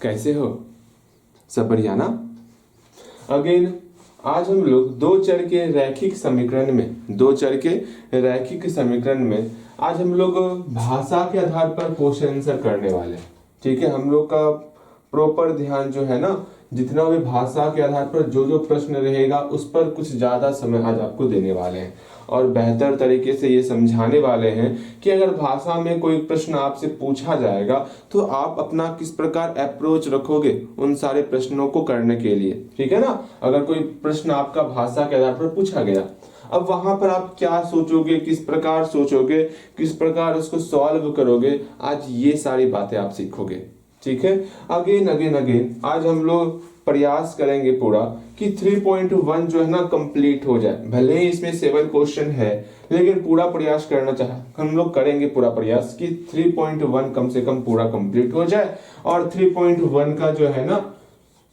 कैसे हो? सब बढ़िया ना? अगेन आज हम लोग दो चर के रैखिक समीकरण में आज हम लोग भाषा के आधार पर क्वेश्चन आंसर करने वाले हैं। ठीक है, हम लोग का प्रॉपर ध्यान जो है ना, जितना भी भाषा के आधार पर जो जो प्रश्न रहेगा उस पर कुछ ज्यादा समय आज आपको देने वाले हैं और बेहतर तरीके से ये समझाने वाले हैं कि अगर भाषा में कोई प्रश्न आपसे पूछा जाएगा तो आप अपना किस प्रकार अप्रोच रखोगे उन सारे प्रश्नों को करने के लिए। ठीक है ना, अगर कोई प्रश्न आपका भाषा के आधार पर पूछा गया, अब वहां पर आप क्या सोचोगे, किस प्रकार सोचोगे, किस प्रकार उसको सॉल्व करोगे, आज ये सारी बातें आप सीखोगे। ठीक है, अगेन आज हम लोग प्रयास करेंगे पूरा कि 3.1 जो है ना कंप्लीट हो जाए। भले ही इसमें 7 क्वेश्चन है लेकिन पूरा प्रयास करना चाह हम लोग करेंगे पूरा प्रयास कि 3.1 कम से कम पूरा कंप्लीट हो जाए और 3.1 का जो है ना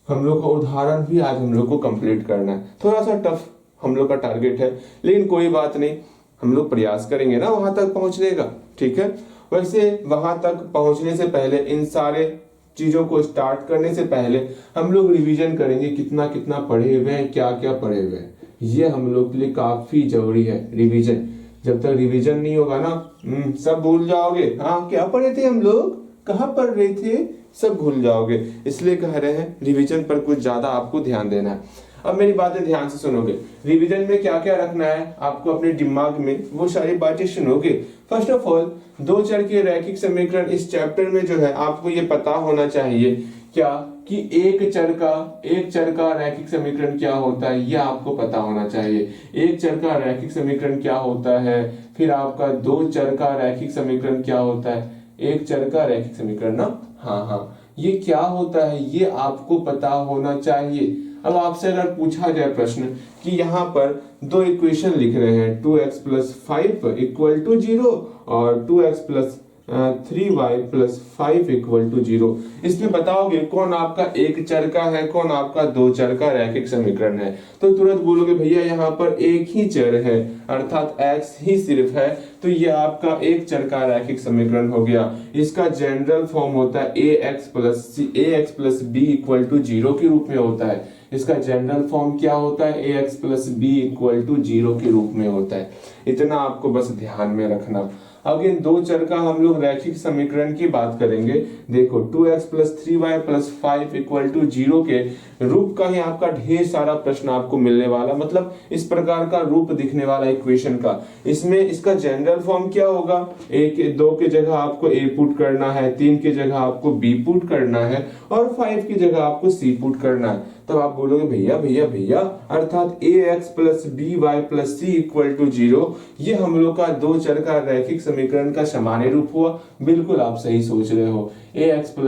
हम लोग का उदाहरण भी आज हम लोग को कंप्लीट करना है। थोड़ा सा टफ हम लोग का टारगेट है लेकिन कोई बात नहीं, हम लोग प्रयास करेंगे ना वहां तक पहुंचने का। ठीक है, वैसे वहां तक पहुंचने से पहले, इन सारे चीजों को स्टार्ट करने से पहले हम लोग रिवीजन करेंगे कितना कितना पढ़े हुए हैं, क्या क्या पढ़े हुए हैं। ये हम लोग के लिए काफी जरूरी है रिवीजन। जब तक रिवीजन नहीं होगा ना सब भूल जाओगे। हाँ, क्या पढ़े थे हम लोग, कहाँ पढ़ रहे थे, सब भूल जाओगे। इसलिए कह रहे हैं रिवीजन पर कुछ ज्यादा आपको ध्यान देना है। अब मेरी बातें ध्यान से सुनोगे। रिवीजन में क्या क्या रखना है आपको अपने दिमाग में, वो सारी बातें सुनोगे। फर्स्ट ऑफ ऑल, दो चर के रैखिक समीकरण इस चैप्टर में जो है आपको ये पता होना चाहिए क्या कि एक चर का रैखिक समीकरण क्या होता है, ये आपको पता होना चाहिए। एक चर का रैखिक समीकरण क्या होता है, फिर आपका दो चर का रैखिक समीकरण क्या होता है। एक चर का रैखिक समीकरण ना, हाँ, ये क्या होता है ये आपको पता होना चाहिए। अब आपसे अगर पूछा जाए प्रश्न कि यहाँ पर दो इक्वेशन लिख रहे हैं 2x + 5 = 0 और 2x + 3y + 5 = 0, इसमें बताओगे कौन आपका एक चर का है, कौन आपका दो चर का रैखिक समीकरण है। तो तुरंत बोलोगे भैया यहाँ पर एक ही चर है अर्थात x ही सिर्फ है, तो ये आपका एक चर का रैखिक समीकरण हो गया। इसका जनरल फॉर्म होता है ax + b = 0 के रूप में होता है। इसका जनरल फॉर्म क्या होता है, ax + b = 0 के रूप में होता है। इतना आपको बस ध्यान में रखना। अगेन दो चर का हम लोग रैखिक समीकरण की बात करेंगे। देखो 2x + 3y + 5 = 0 के रूप का ही आपका ढेर सारा प्रश्न आपको मिलने वाला, मतलब इस प्रकार का रूप दिखने वाला इक्वेशन का। इसमें इसका जनरल फॉर्म क्या होगा, दो के जगह आपको a पुट करना है, 3 की जगह आपको b पुट करना है और 5 की जगह आपको c पुट करना है। तब आप बोलोगे भैया अर्थात ax + by + c = 0, ये हम लोग का दो चर का रैखिक समीकरण का सामान्य रूप हुआ। बिल्कुल आप सही सोच रहे हो, ax +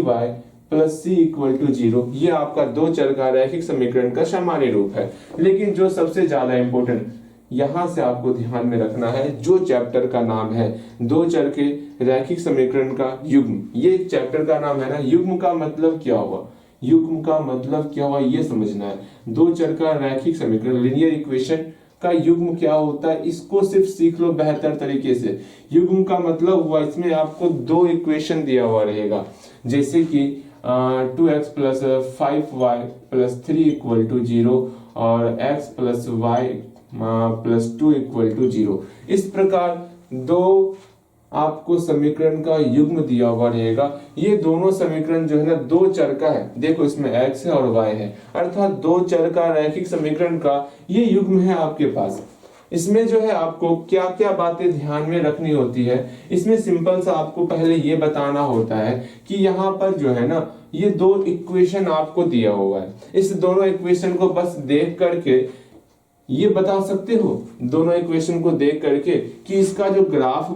by + c = 0, ये आपका दो चर का रैखिक समीकरण का सामान्य रूप है। लेकिन जो सबसे ज्यादा इंपॉर्टेंट यहां से आपको ध्यान में रखना है, जो चैप्टर का नाम है दो चर के रैखिक समीकरण का युग्म, ये चैप्टर का नाम है ना। युग्म का मतलब क्या हुआ, युग्म का मतलब क्या हुआ ये समझना है। दो चर का रैखिक समीकरण लीनियर इक्वेशन का युग्म क्या होता है, इसको सिर्फ सीख लो बेहतर तरीके से। युग्म का मतलब हुआ, इसमें आपको दो इक्वेशन दिया हुआ रहेगा, जैसे कि 2x + 5y + 3 = 0 और x + y + 2 = 0। इस प्रकार दो आपको समीकरण का युग्म दिया हुआ रहेगा। ये दोनों समीकरण जो है ना दो चर का है। देखो इसमें x है और y है, अर्थात दो चर का रैखिक समीकरण का ये युग्म है आपके पास। इसमें जो है आपको क्या क्या बातें ध्यान में रखनी होती है, इसमें सिंपल सा आपको पहले ये बताना होता है कि यहाँ पर जो है ना ये दो इक्वेशन आपको दिया हुआ है। इस दोनों इक्वेशन को बस देख करके ये बता सकते हो, दोनों इक्वेशन को देख करके, कि इसका जो ग्राफ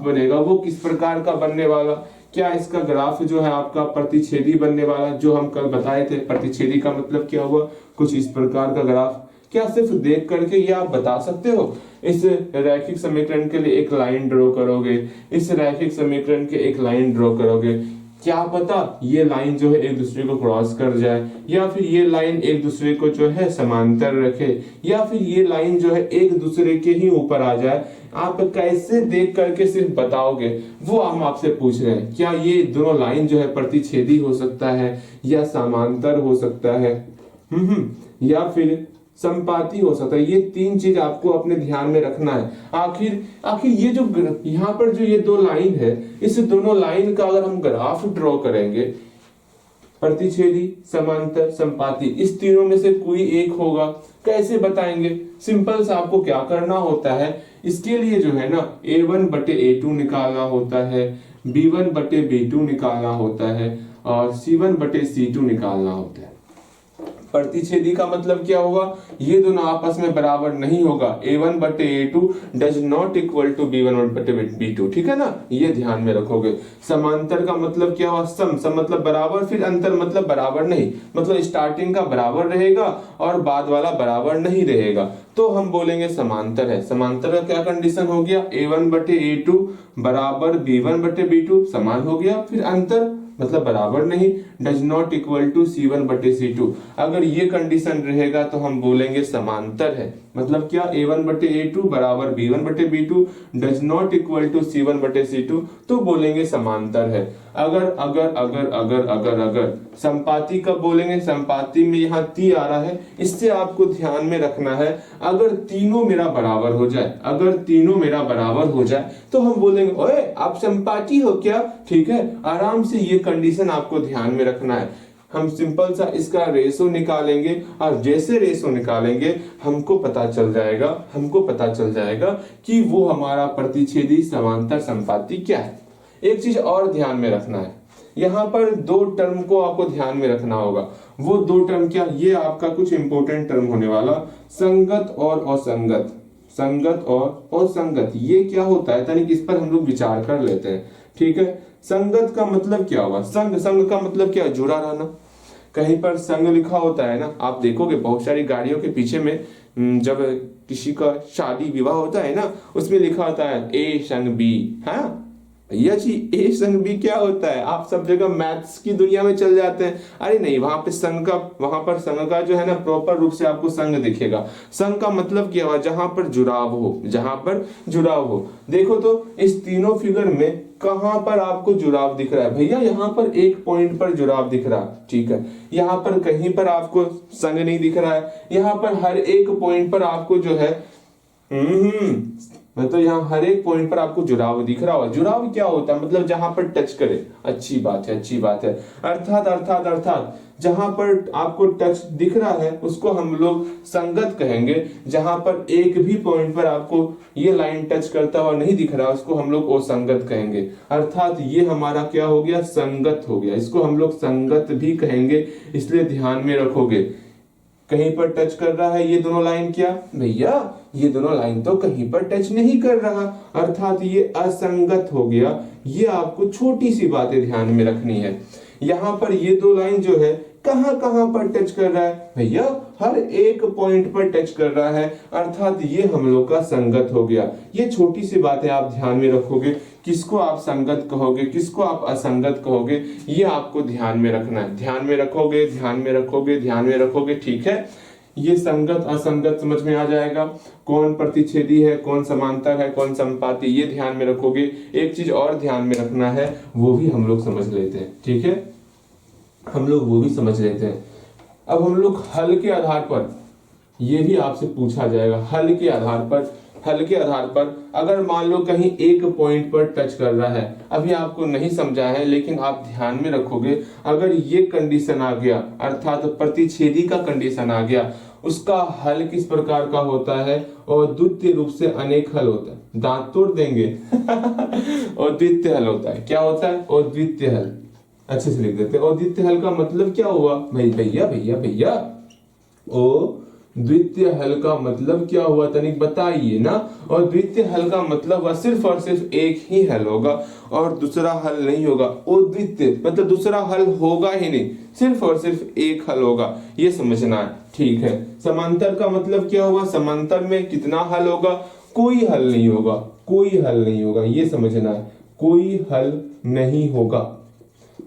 बनेगा वो किस प्रकार का बनने वाला। क्या इसका ग्राफ जो है आपका प्रतिच्छेदी बनने वाला, जो हम कल बताए थे। प्रतिच्छेदी का मतलब क्या हुआ, कुछ इस प्रकार का ग्राफ। क्या सिर्फ देख करके ये आप बता सकते हो। इस रैखिक समीकरण के लिए एक लाइन ड्रॉ करोगे, इस रैखिक समीकरण के एक लाइन ड्रॉ करोगे, क्या पता ये लाइन जो है एक दूसरे को क्रॉस कर जाए, या फिर ये लाइन एक दूसरे को जो है समांतर रखे, या फिर ये लाइन जो है एक दूसरे के ही ऊपर आ जाए, आप कैसे देख करके सिर्फ बताओगे, वो हम आपसे पूछ रहे हैं। क्या ये दोनों लाइन जो है प्रतिच्छेदी हो सकता है, या समांतर हो सकता है, या फिर संपाती हो सकता है। ये तीन चीज आपको अपने ध्यान में रखना है। आखिर आखिर ये जो यहाँ पर जो ये दो लाइन है, इस दोनों लाइन का अगर हम ग्राफ ड्रॉ करेंगे, प्रतिच्छेदी, समांतर, संपाती, इस तीनों में से कोई एक होगा। कैसे बताएंगे? सिंपल सा आपको क्या करना होता है, इसके लिए जो है ना A1 बटे A2 निकालना होता है, B1 बटे B2 निकालना होता है, और C1 बटे C2 निकालना होता है। प्रतिच्छेदी का मतलब क्या होगा? ये दोनों आपस में बराबर नहीं होगा। A1 बटे A2 does not equal to B1 बटे B2, ठीक है ना, ये ध्यान में रखोगे। समांतर का मतलब क्या हुआ? सम मतलब बराबर, फिर अंतर मतलब बराबर नहीं, मतलब स्टार्टिंग का बराबर रहेगा और बाद वाला बराबर नहीं रहेगा, तो हम बोलेंगे समांतर है। समांतर का क्या कंडीशन हो गया? A1 बटे A2 बराबर B1 बटे B2, समान हो गया। फिर अंतर मतलब बराबर नहीं, does not equal to C1 बटे C2। अगर ये कंडीशन रहेगा तो हम बोलेंगे समांतर है। मतलब क्या? A1 बटे A2 बराबर B1 बटे B2 does not equal to C1 बटे C2, तो बोलेंगे समांतर है। अगर अगर अगर अगर अगर अगर संपाती कब बोलेंगे? संपाती में यहाँ ती आ रहा है, इससे आपको ध्यान में रखना है। अगर तीनों मेरा बराबर हो जाए, अगर तीनों मेरा बराबर हो जाए तो हम बोलेंगे ओए आप संपाती हो क्या? ठीक है, आराम से ये कंडीशन आपको ध्यान में रखना है। हम सिंपल सा इसका रेशो निकालेंगे, और जैसे रेशो निकालेंगे हमको पता चल जाएगा कि वो हमारा प्रतिच्छेदी, समांतर, संपाती क्या है। एक चीज और ध्यान में रखना है, यहाँ पर दो टर्म को आपको ध्यान में रखना होगा। वो दो टर्म क्या? ये आपका कुछ इंपॉर्टेंट टर्म होने वाला, संगत और असंगत। संगत और असंगत, ये क्या होता है तनिक इस पर हम लोग विचार कर लेते हैं। ठीक है, संगत का मतलब क्या हुआ? संग का मतलब क्या? जुड़ा रहना। कहीं पर संग लिखा होता है ना, आप देखोगे बहुत सारी गाड़ियों के पीछे में जब किसी का शादी विवाह होता है ना, उसमें लिखा होता है ए संग बी। हाँ भैया जी, ए संग बी क्या होता है? आप सब जगह मैथ्स की दुनिया में चल जाते हैं। अरे नहीं, वहां पर संग का जो है ना प्रॉपर रूप से आपको संग दिखेगा। संग का मतलब क्या हुआ? जहां पर जुड़ाव हो। देखो तो इस तीनों फिगर में कहां पर आपको जुड़ाव दिख रहा है? भैया यहाँ पर एक पॉइंट पर जुड़ाव दिख रहा है, ठीक है। यहाँ पर कहीं पर आपको संग नहीं दिख रहा है। यहाँ पर हर एक पॉइंट पर आपको जो है मतलब यहाँ हर एक पॉइंट पर आपको जुड़ाव दिख रहा होगा। जुड़ाव क्या होता है? मतलब जहां पर टच करे। अच्छी बात है। अर्थात जहां पर आपको टच दिख रहा है उसको हम लोग संगत कहेंगे। जहां पर एक भी पॉइंट पर आपको ये लाइन टच करता हुआ नहीं दिख रहा उसको हम लोग असंगत कहेंगे। अर्थात ये हमारा क्या हो गया? संगत हो गया। इसको हम लोग संगत भी कहेंगे, इसलिए ध्यान में रखोगे। कहीं पर टच कर रहा है ये दोनों लाइन, क्या भैया ये दोनों लाइन तो कहीं पर टच नहीं कर रहा, अर्थात ये असंगत हो गया। ये आपको छोटी सी बातें ध्यान में रखनी है। यहाँ पर ये दो लाइन जो है कहां पर टच कर रहा है? भैया हर एक पॉइंट पर टच कर रहा है, अर्थात ये हम लोग का संगत हो गया। ये छोटी सी बातें आप ध्यान में रखोगे। किसको आप संगत कहोगे, किसको आप असंगत कहोगे, ये आपको ध्यान में रखना है। ध्यान में रखोगे, ठीक है। ये संगत असंगत समझ में आ जाएगा। कौन प्रतिच्छेदी है, कौन समांतर है, कौन संपाती, ये ध्यान में रखोगे। एक चीज और ध्यान में रखना है, वो भी हम लोग समझ लेते हैं, ठीक है। अब हम लोग हल के आधार पर, ये भी आपसे पूछा जाएगा, हल के आधार पर अगर मान लो कहीं एक पॉइंट पर टच कर रहा है, अभी आपको नहीं समझा है लेकिन आप ध्यान में रखोगे। अगर ये कंडीशन आ गया, अर्थात प्रतिच्छेदी का कंडीशन आ गया, उसका हल किस प्रकार का होता है? और द्वितीय रूप से अनेक हल होता है। दांत तोड़ देंगे और द्वितीय हल होता है। क्या होता है? और द्वितीय हल। अच्छे से लिख देते हैं। और द्वितीय हल का मतलब क्या हुआ? भैया ओ द्वितीय हल का मतलब क्या हुआ तनिक बताइए ना। और द्वितीय हल का मतलब वह सिर्फ और सिर्फ एक ही हल होगा और दूसरा हल नहीं होगा। और द्वितीय मतलब दूसरा हल होगा ही नहीं, सिर्फ और सिर्फ एक हल होगा, ये समझना है, ठीक है। समांतर का मतलब क्या हुआ? समांतर में कितना हल होगा? कोई हल नहीं होगा, ये समझना है। कोई हल नहीं होगा।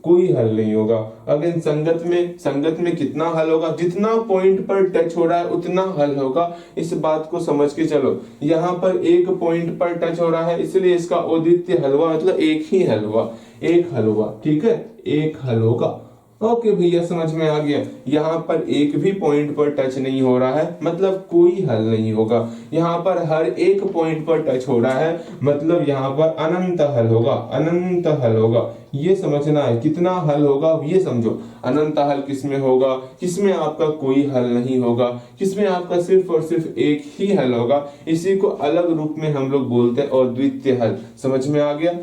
कोई हल नहीं होगा। अगर संगत में कितना हल होगा, जितना पॉइंट पर टच हो रहा है उतना हल होगा। इस बात को समझ के चलो। यहाँ पर एक पॉइंट पर टच हो रहा है इसलिए इसका अद्वितीय हल हुआ, मतलब एक ही हल हुआ, एक हल हुआ, ठीक है, एक हल होगा। ओके भैया, समझ में आ गया। यहाँ पर एक भी पॉइंट पर टच नहीं हो रहा है मतलब कोई हल नहीं होगा। यहाँ पर हर एक पॉइंट पर टच हो रहा है मतलब यहाँ पर अनंत हल होगा, अनंत हल होगा। ये समझना है कितना हल होगा, ये समझो। अनंत हल किसमें होगा, किसमें आपका कोई हल नहीं होगा, किसमें आपका सिर्फ और सिर्फ एक ही हल होगा। इसी को अलग रूप में हम लोग बोलते हैं अद्वितीय हल। समझ में आ गया।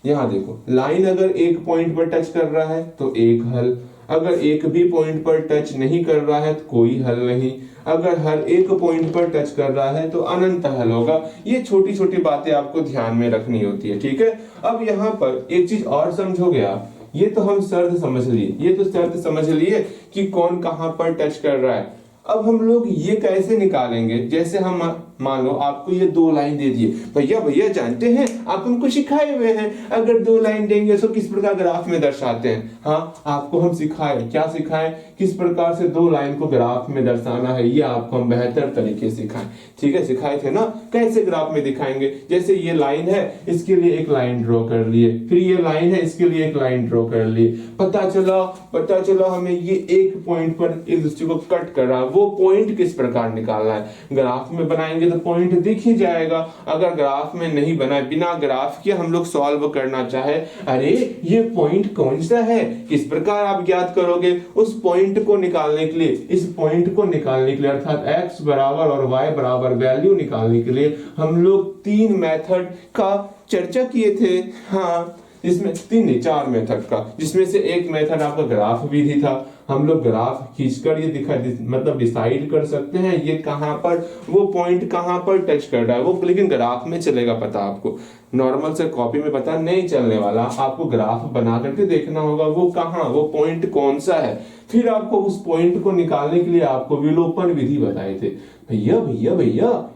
यहाँ देखो, लाइन अगर एक पॉइंट पर टच कर रहा है तो एक हल, अगर एक भी पॉइंट पर टच नहीं कर रहा है तो कोई हल नहीं, अगर हर एक पॉइंट पर टच कर रहा है तो अनंत हल होगा। ये छोटी छोटी बातें आपको ध्यान में रखनी होती है, ठीक है। अब यहाँ पर एक चीज और समझोगे आप, ये तो हम शर्त समझ लिए, ये तो शर्त समझ लिए कि कौन कहां पर टच कर रहा है। अब हम लोग ये कैसे निकालेंगे, जैसे हम मान लो आपको ये दो लाइन दे दिए, भैया जानते हैं आप हमको सिखाए हुए हैं अगर दो लाइन देंगे तो किस प्रकार ग्राफ में दर्शाते हैं। हाँ, आपको हम सिखाए, क्या सिखाए, किस प्रकार से दो लाइन को ग्राफ में दर्शाना है, ये आपको हम बेहतर तरीके से सिखाएं, ठीक है, सिखाए थे ना। कैसे ग्राफ में दिखाएंगे, जैसे ये लाइन है इसके लिए एक लाइन ड्रॉ कर लिए, फिर ये लाइन है इसके लिए एक लाइन ड्रॉ कर लिए। पता चला हमें ये एक पॉइंट पर एक दूसरे को कट कर रहा है, वो पॉइंट किस प्रकार निकालना है। ग्राफ में बनाएंगे तो पॉइंट दिख ही जाएगा। अगर ग्राफ में नहीं बना, बिना ग्राफ के हम लोग सॉल्व करना चाहे, अरे ये पॉइंट कौन सा है, किस प्रकार आप ज्ञात करोगे। उस पॉइंट को निकालने के लिए, इस पॉइंट को निकालने के लिए अर्थात x बराबर और y बराबर वैल्यू निकालने के लिए हम लोग 3 मेथड का चर्चा किए थे। हाँ, इसमें 3 नहीं 4 मेथड का, जिसमें से एक मेथड आपका ग्राफ विधि था। हम लोग ग्राफ खींचकर ये मतलब डिसाइड कर सकते हैं ये कहां पर, वो पॉइंट कहां पर टच कर रहा है, वो लेकिन ग्राफ में चलेगा पता आपको। नॉर्मल से कॉपी में पता नहीं चलने वाला, आपको ग्राफ बना करके देखना होगा वो कहां, वो पॉइंट कौन सा है। फिर आपको उस पॉइंट को निकालने के लिए आपको विलोपन विधि बताए थे। भैया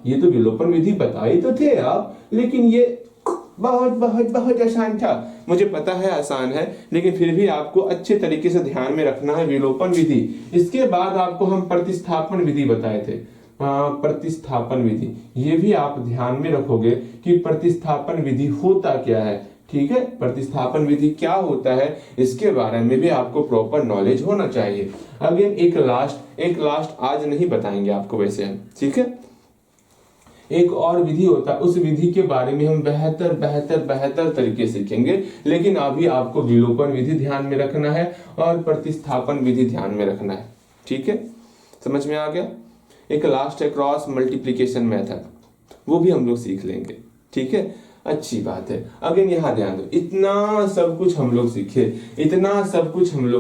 ये तो विलोपन विधि बताए तो थे आप, लेकिन ये बहुत आसान था। मुझे पता है आसान है, लेकिन फिर भी आपको अच्छे तरीके से ध्यान में रखना है विलोपन विधि। इसके बाद आपको हम प्रतिस्थापन विधि बताए थे। प्रतिस्थापन विधि, ये भी आप ध्यान में रखोगे कि प्रतिस्थापन विधि होता क्या है, ठीक है। प्रतिस्थापन विधि क्या होता है इसके बारे में भी आपको प्रॉपर नॉलेज होना चाहिए। अगेन एक लास्ट आज नहीं बताएंगे आपको वैसे हम, ठीक है। एक और विधि होता है, उस विधि के बारे में हम बेहतर तरीके से सीखेंगे, लेकिन अभी आपको विलोपन विधि ध्यान में रखना है और प्रतिस्थापन विधि ध्यान में रखना है, ठीक है। समझ में आ गया। एक लास्ट है क्रॉस मल्टीप्लिकेशन मेथड, वो भी हम लोग सीख लेंगे, ठीक है। अच्छी बात है। अगेन यहाँ ध्यान दो, इतना सब कुछ हम लोग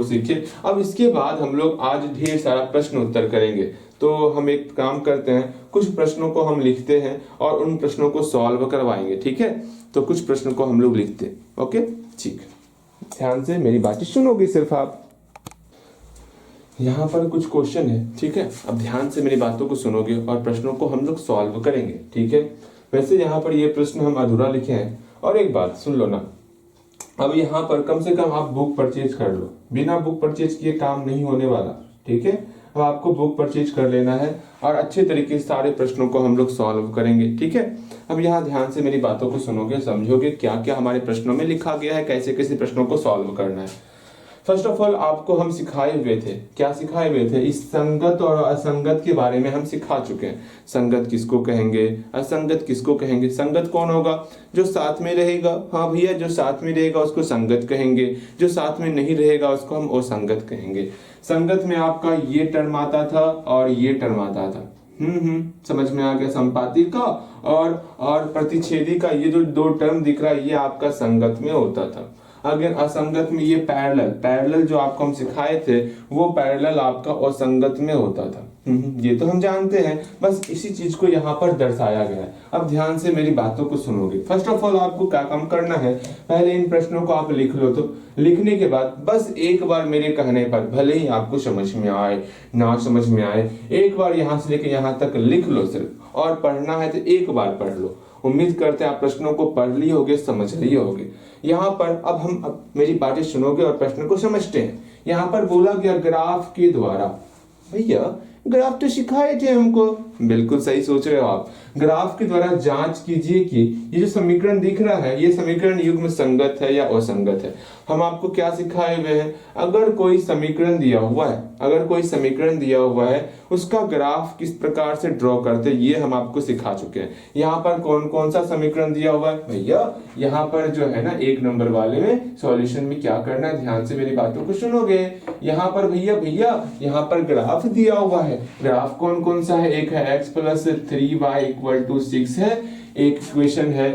सीखे। अब इसके बाद हम लोग आज ढेर सारा प्रश्न उत्तर करेंगे। तो हम एक काम करते हैं, कुछ प्रश्नों को हम लिखते हैं और उन प्रश्नों को सॉल्व करवाएंगे, ठीक है। तो कुछ प्रश्नों को हम लोग लिखते हैं, ओके, ठीक। ध्यान से मेरी बातें सुनोगे सिर्फ आप। यहाँ पर कुछ क्वेश्चन है, ठीक है। अब ध्यान से मेरी बातों को सुनोगे और प्रश्नों को हम लोग सॉल्व करेंगे, ठीक है। वैसे यहाँ पर ये प्रश्न हम अधूरा लिखे हैं। और एक बात सुन लो ना, अब यहाँ पर कम से कम आप बुक परचेज कर लो, बिना बुक परचेज किए काम नहीं होने वाला, ठीक है। अब आपको बुक परचेज कर लेना है और अच्छे तरीके से सारे प्रश्नों को हम लोग सॉल्व करेंगे, ठीक है। अब यहाँ ध्यान से मेरी बातों को सुनोगे, समझोगे क्या क्या हमारे प्रश्नों में लिखा गया है, कैसे कैसे प्रश्नों को सॉल्व करना है। फर्स्ट ऑफ ऑल आपको हम सिखाए हुए थे, क्या सिखाए हुए थे, इस संगत और असंगत के बारे में हम सिखा चुके हैं। संगत किसको कहेंगे, असंगत किसको कहेंगे। संगत कौन होगा, जो साथ में रहेगा, हाँ भैया, जो साथ में रहेगा उसको संगत कहेंगे, जो साथ में नहीं रहेगा उसको हम असंगत कहेंगे। संगत में आपका ये टर्म आता था और ये टर्म आता था, समझ में आ गया। संपाती का और प्रतिच्छेदी का ये जो 2 टर्म दिख रहा है ये आपका संगत में होता था। अगर असंगत में ये पैरेलल जो आपको हम सिखाए थे वो पैरेलल आपका असंगत में होता था। ये तो हम जानते हैं, बस इसी चीज को यहाँ पर दर्शाया गया है। अब ध्यान से मेरी बातों को सुनोगे। फर्स्ट ऑफ ऑल आपको क्या काम करना है, पहले इन प्रश्नों को आप लिख लो। तो लिखने के बाद बस एक बार मेरे कहने पर, भले ही आपको समझ में आए ना समझ में आए, एक बार यहाँ से लेके यहाँ तक लिख लो सिर्फ। और पढ़ना है तो एक बार पढ़ लो, उम्मीद करते हैं आप प्रश्नों को पढ़ लिए होगे, समझ लिए होगे। यहाँ पर अब मेरी बातें सुनोगे और प्रश्न को समझते हैं। यहाँ पर बोला गया ग्राफ के द्वारा, भैया ग्राफ तो सिखाए थे हमको, बिल्कुल सही सोच रहे हो आप। ग्राफ के द्वारा जांच कीजिए कि ये जो समीकरण दिख रहा है ये समीकरण युग्म संगत है या असंगत है। हम आपको क्या सिखाए हुए हैं, अगर कोई समीकरण दिया हुआ है, अगर कोई समीकरण दिया हुआ है उसका ग्राफ किस प्रकार से ड्रॉ करते हैं ये हम आपको सिखा चुके हैं। यहाँ पर कौन कौन सा समीकरण दिया हुआ है भैया, यहाँ पर जो है ना 1 नंबर वाले में सॉल्यूशन में क्या करना है, ध्यान से मेरी बातों को सुनोगे। यहाँ पर भैया यहाँ पर ग्राफ दिया हुआ है, ग्राफ कौन कौन सा है, एक है x plus 3y equal to 6 है, एक इक्वेशन है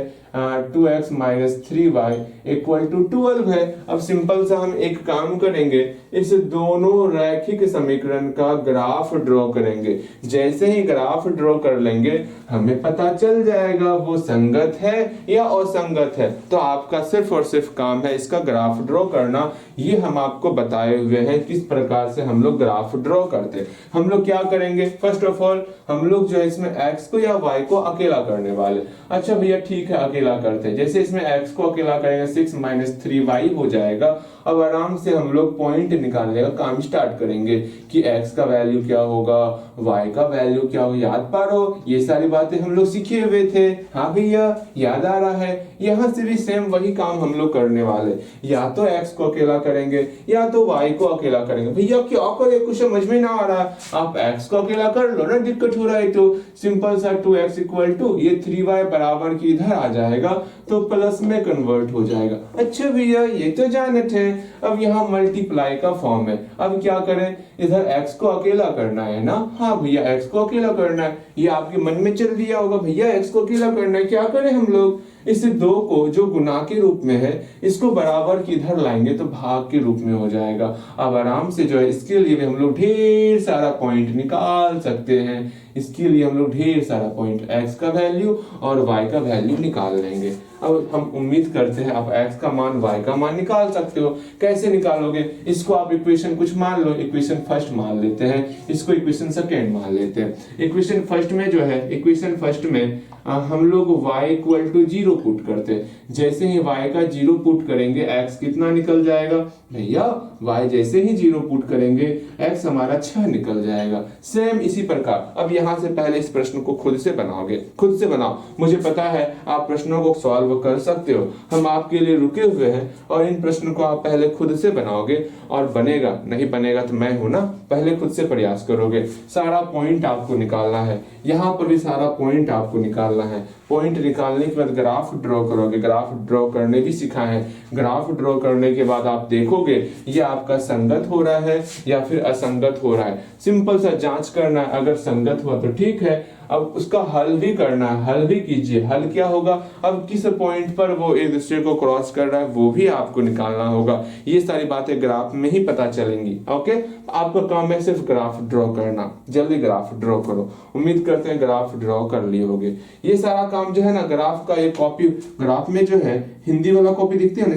2x minus 3y equal to 12 है। अब सिंपल सा हम एक काम करेंगे, इस दोनों रैखिक समीकरण का ग्राफ ड्रॉ करेंगे। जैसे ही ग्राफ ड्रॉ कर लेंगे हमें पता चल जाएगा वो संगत है या असंगत है। तो आपका सिर्फ और सिर्फ काम है इसका ग्राफ ड्रॉ करना। ये हम आपको बताए हुए हैं किस प्रकार से हम लोग ग्राफ ड्रॉ करते हैं। हम लोग क्या करेंगे, फर्स्ट ऑफ ऑल हम लोग जो है इसमें x को या y को अकेला करने वाले। अच्छा भैया ठीक है, अकेला करते हैं। जैसे इसमें x को अकेला करेंगे 6 माइनस 3y हो जाएगा। अब आराम से हम लोग पॉइंट निकालने का काम स्टार्ट करेंगे कि x का वैल्यू क्या होगा, y का वैल्यू क्या होगा। याद पारो, ये सारी बातें हम लोग सीखे हुए थे। हाँ भैया याद आ रहा है। यहाँ से भी सेम वही काम हम लोग करने वाले, या तो x को अकेला करेंगे या तो y को अकेला करेंगे। भैया क्या करे, कुछ समझ में ना आ रहा, आप x को अकेला कर लो ना, दिक्कत हो रहा है तो सिंपल सा 2x इक्वल टू ये 3y बराबर की इधर आ जाएगा तो प्लस में कन्वर्ट हो जाएगा। अच्छा भैया ये तो जानते हैं। अब यहाँ मल्टीप्लाई का फॉर्म है, अब क्या करें, इधर x को अकेला करना है ना। हाँ भैया x को अकेला करना है, ये आपके मन में चल दिया होगा भैया x को अकेला करना है। क्या करें हम लोग, इस 2 को जो गुना के रूप में है इसको बराबर की इधर लाएंगे तो भाग के रूप में हो जाएगा। अब आराम से जो है इसके लिए भी हम लोग ढेर सारा पॉइंट निकाल सकते हैं। इसके लिए हम लोग ढेर सारा पॉइंट x का वैल्यू और y का वैल्यू निकाल लेंगे। अब हम उम्मीद करते हैं आप x का मान y का मान निकाल सकते हो। कैसे निकालोगे, इसको आप इक्वेशन कुछ मान लो, इक्वेशन फर्स्ट मान लेते हैं, इसको इक्वेशन सेकेंड मान लेते हैं। इक्वेशन फर्स्ट में जो है, इक्वेशन फर्स्ट में हम लोग y इक्वल टू 0 पुट करते हैं। जैसे ही y का 0 पुट करेंगे x कितना निकल जाएगा भैया, y जैसे ही 0 पुट करेंगे x हमारा 6 निकल जाएगा। सेम इसी प्रकार अब यहाँ से पहले इस प्रश्न को खुद से बनाओगे, खुद से बनाओ। मुझे पता है आप प्रश्नों को सॉल्व कर सकते हो, हम आपके लिए रुके हुए हैं और इन प्रश्नों को आप पहले खुद से बनाओगे और बनेगा, नहीं बनेगा तो मैं हूं ना, पहले खुद से प्रयास करोगे। सारा पॉइंट आपको निकालना है, यहाँ पर भी सारा पॉइंट आपको निकालना है। पॉइंट निकालने के बाद ग्राफ ड्रॉ करोगे, ग्राफ ड्रॉ करने भी सिखाए हैं। ग्राफ ड्रॉ करने के बाद आप देखोगे ये आपका संगत हो रहा है या फिर असंगत हो रहा है। सिंपल सा जांच करना है, अगर संगत हुआ तो ठीक है, अब उसका हल भी करना है, हल भी कीजिए। हल क्या होगा, अब किस पॉइंट पर वो एक दूसरे को क्रॉस कर रहा है वो भी आपको निकालना होगा। ये सारी बातें ग्राफ में ही पता चलेंगी। ओके, आपका काम है सिर्फ ग्राफ ड्रॉ करना। जल्दी ग्राफ ड्रॉ करो। उम्मीद करते हैं ग्राफ ड्रॉ कर लिए होगे। ये सारा काम जो है ना, ग्राफ का ये कॉपी, ग्राफ में जो है हिंदी वाला कॉपी दिखती है ना,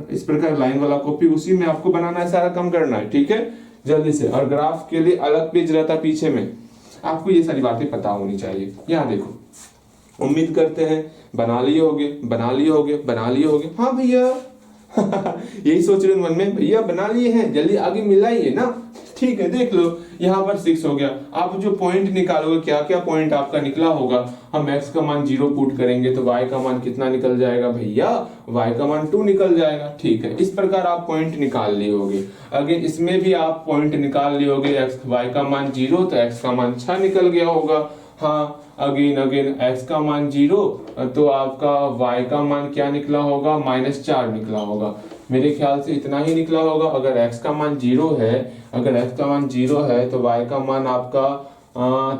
इस प्रकार लाइन वाला कॉपी, उसी में आपको बनाना है, सारा काम करना है। ठीक है, जल्दी से। और ग्राफ के लिए अलग पेज रहता है पीछे में, आपको ये सारी बातें पता होनी चाहिए। यहाँ देखो, उम्मीद करते हैं बना लिए होगे, बना लिए होगे, बना लिए होगे। हाँ भैया यही सोच रहे मन में, भैया बना लिए हैं, जल्दी आगे मिलाइए ना। ठीक है, देख लो यहाँ पर 6 हो गया। आप जो पॉइंट निकालोगे, क्या क्या पॉइंट आपका निकला होगा, हम x का मान 0 पुट करेंगे तो y का मान कितना निकल जाएगा भैया, y का मान 2 निकल जाएगा। ठीक है, इस प्रकार आप पॉइंट निकाल लिए होगे। अगेन इसमें भी आप पॉइंट निकाल लिए होगे, y का मान 0 तो x का मान 6 निकल गया होगा। हाँ, अगेन x का मान 0 तो आपका y का मान क्या निकला होगा, -4 निकला होगा। मेरे ख्याल से इतना ही निकला होगा। अगर x का मान 0 है, अगर x का मान 0 है तो y का मान आपका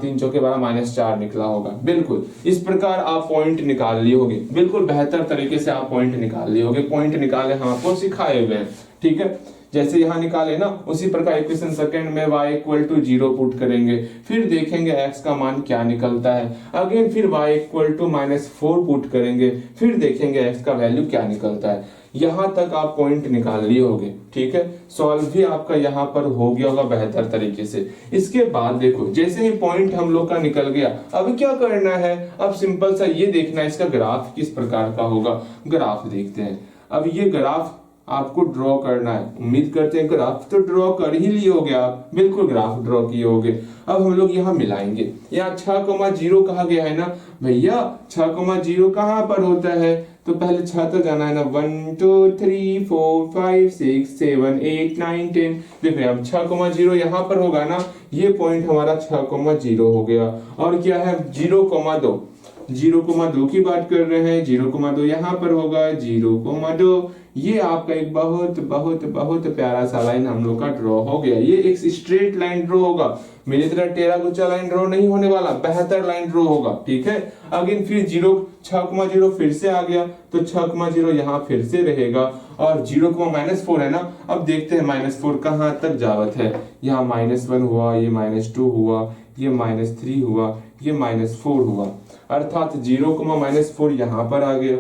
3 चौके 12 -4 निकला होगा। बिल्कुल इस प्रकार आप पॉइंट निकाल लिए होगे। बिल्कुल बेहतर तरीके से आप पॉइंट निकाल लिए होगे। पॉइंट निकाले हम आपको सिखाए हुए हैं। ठीक है। जैसे यहाँ निकाले ना, उसी प्रकार इक्वेशन सेकंड में y इक्वल टू 0 पुट करेंगे, फिर देखेंगे x का मान क्या निकलता है। अगेन फिर y इक्वल टू -4 पुट करेंगे, फिर देखेंगे x का वैल्यू क्या निकलता है। यहाँ तक आप पॉइंट निकाल लिए होंगे, ठीक है। सॉल्व भी आपका यहाँ पर हो गया होगा बेहतर तरीके से। इसके बाद देखो, जैसे ही पॉइंट हम लोग का निकल गया, अब क्या करना है, अब सिंपल सा ये देखना है इसका ग्राफ किस प्रकार का होगा। ग्राफ देखते हैं। अब ये ग्राफ आपको ड्रॉ करना है। उम्मीद करते हैं ग्राफ तो ड्रॉ कर ही लिए होगे आप, बिल्कुल ग्राफ ड्रॉ किए होगे। अब हम लोग यहाँ मिलाएंगे। यहाँ 6,0 कहा गया है ना भैया, 6,0 कहाँ पर होता है, तो पहले 6 तो जाना है ना, 1 2 3 4 5 6 7 8 9 10। देखो अब 6,0 यहाँ पर होगा ना, ये पॉइंट हमारा 6,0 हो गया। और क्या है 0,2, 0,2 की बात कर रहे हैं, 0,2 यहाँ पर होगा, 0,2। ये आपका एक बहुत बहुत बहुत प्यारा सा लाइन हम लोग का ड्रॉ हो गया। ये एक स्ट्रेट लाइन ड्रॉ होगा, मेरी तरह टेढ़ा गुच्चा लाइन ड्रॉ नहीं होने वाला, बेहतर लाइन ड्रॉ होगा, ठीक है। अगेन फिर 6,0 फिर से आ गया, तो 6,0 यहाँ फिर से रहेगा। और 0,-4 है ना, अब देखते हैं -4 कहाँ तक जावत है। यहाँ -1 हुआ, ये -2 हुआ, ये -3 हुआ, ये -4 हुआ, अर्थात 0,-4 यहाँ पर आ गया।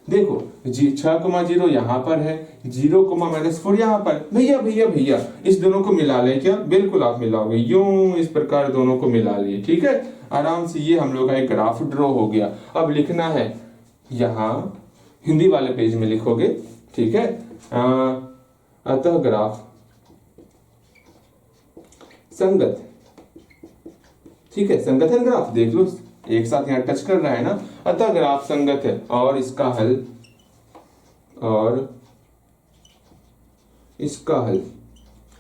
देखो 6,0 यहाँ पर है, 0,-4 यहाँ पर। भैया भैया भैया इस दोनों को मिला ले क्या, बिल्कुल आप मिलाओगे, यूं इस प्रकार दोनों को मिला लिए, ठीक है। आराम से ये हम लोग का एक ग्राफ ड्रॉ हो गया। अब लिखना है यहाँ हिंदी वाले पेज में लिखोगे, ठीक है। अतः ग्राफ संगत, ठीक है, संगत है ग्राफ, देख लो एक साथ यहाँ टच कर रहा है ना। अतः ग्राफ संगत है और इसका हल, और इसका हल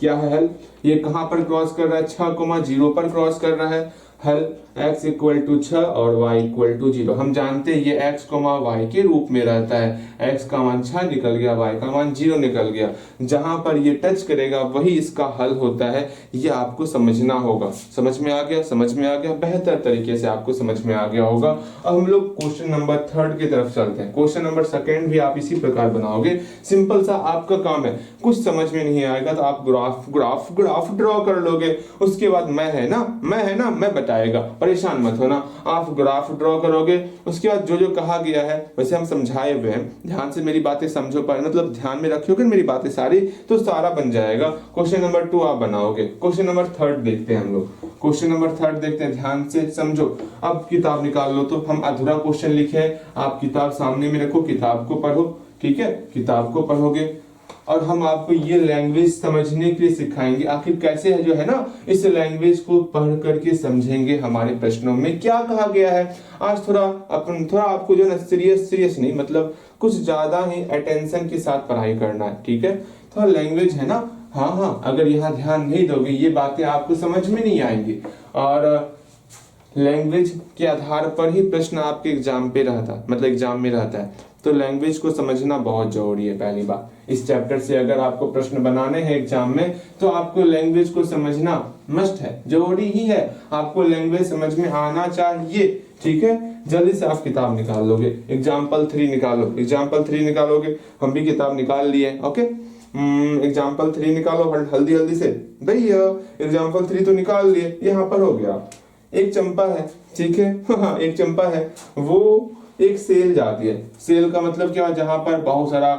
क्या है, हल ये कहां पर क्रॉस कर रहा है, 6,0 पर क्रॉस कर रहा है। हल x इक्वल टू 6 और y इक्वल टू 0। हम जानते हैं ये x, y के रूप में रहता है। x का मान 6 निकल गया, y का मान 0 निकल गया। जहां पर ये टच करेगा वही इसका हल होता है। ये आपको समझना होगा। समझ में आ गया, समझ में आ गया, बेहतर तरीके से आपको समझ में आ गया होगा। अब हम लोग क्वेश्चन नंबर 3 की तरफ चलते हैं। क्वेश्चन नंबर 2 भी आप इसी प्रकार बनाओगे। सिंपल सा आपका काम है, कुछ समझ में नहीं आएगा तो आप ग्राफ ड्रॉ कर लोगे। उसके बाद मैं है ना मैं बताएगा, परेशान मत होना। आप ग्राफ ड्रॉ करोगे, उसके बाद जो जो कहा गया है वैसे हम समझाए हुए हैं, ध्यान से मेरी बातें समझो, पर मतलब ध्यान में रखियोगे मेरी बातें सारी, तो सारा बन जाएगा। क्वेश्चन नंबर 2 आप बनाओगे। क्वेश्चन नंबर 3 देखते हैं हम लोग। क्वेश्चन नंबर 3 देखते हैं, ध्यान से समझो। अब किताब निकाल लो, तो हम अधूरा क्वेश्चन लिखे हैं। आप किताब सामने में रखो, किताब को पढ़ो, ठीक है। किताब को पढ़ोगे और हम आपको ये लैंग्वेज समझने के लिए सिखाएंगे। आखिर कैसे है जो है ना, इस लैंग्वेज को पढ़ करके समझेंगे हमारे प्रश्नों में क्या कहा गया है। आज थोड़ा आपको जो है ना सीरियस नहीं, मतलब कुछ ज्यादा ही अटेंशन के साथ पढ़ाई करना है, ठीक है। थोड़ा लैंग्वेज है ना, हाँ, अगर यहाँ ध्यान नहीं दोगे ये बातें आपको समझ में नहीं आएंगी। और लैंग्वेज के आधार पर ही प्रश्न आपके एग्जाम पे रहता, मतलब एग्जाम में रहता है। तो लैंग्वेज को समझना बहुत जरूरी है। पहली बात, इस चैप्टर से अगर आपको प्रश्न बनाने हैं एग्जाम में, तो आपको लैंग्वेज को समझना मस्ट है, जरूरी ही है। आपको लैंग्वेज समझ में आना चाहिए, ठीक है। जल्दी से आप किताब निकाल लोगे, एग्जाम्पल 3 निकालो। एग्जाम्पल 3 निकालोगे, हम भी किताब निकाल लिए, ओके। एग्जाम्पल 3 निकालो जल्दी से भैया। एग्जाम्पल 3 तो निकाल लिए, यहाँ पर हो गया। एक चंपा है, ठीक है, हाँ एक चंपा है, वो एक सेल जाती है। सेल का मतलब क्या, जहां पर बहुत सारा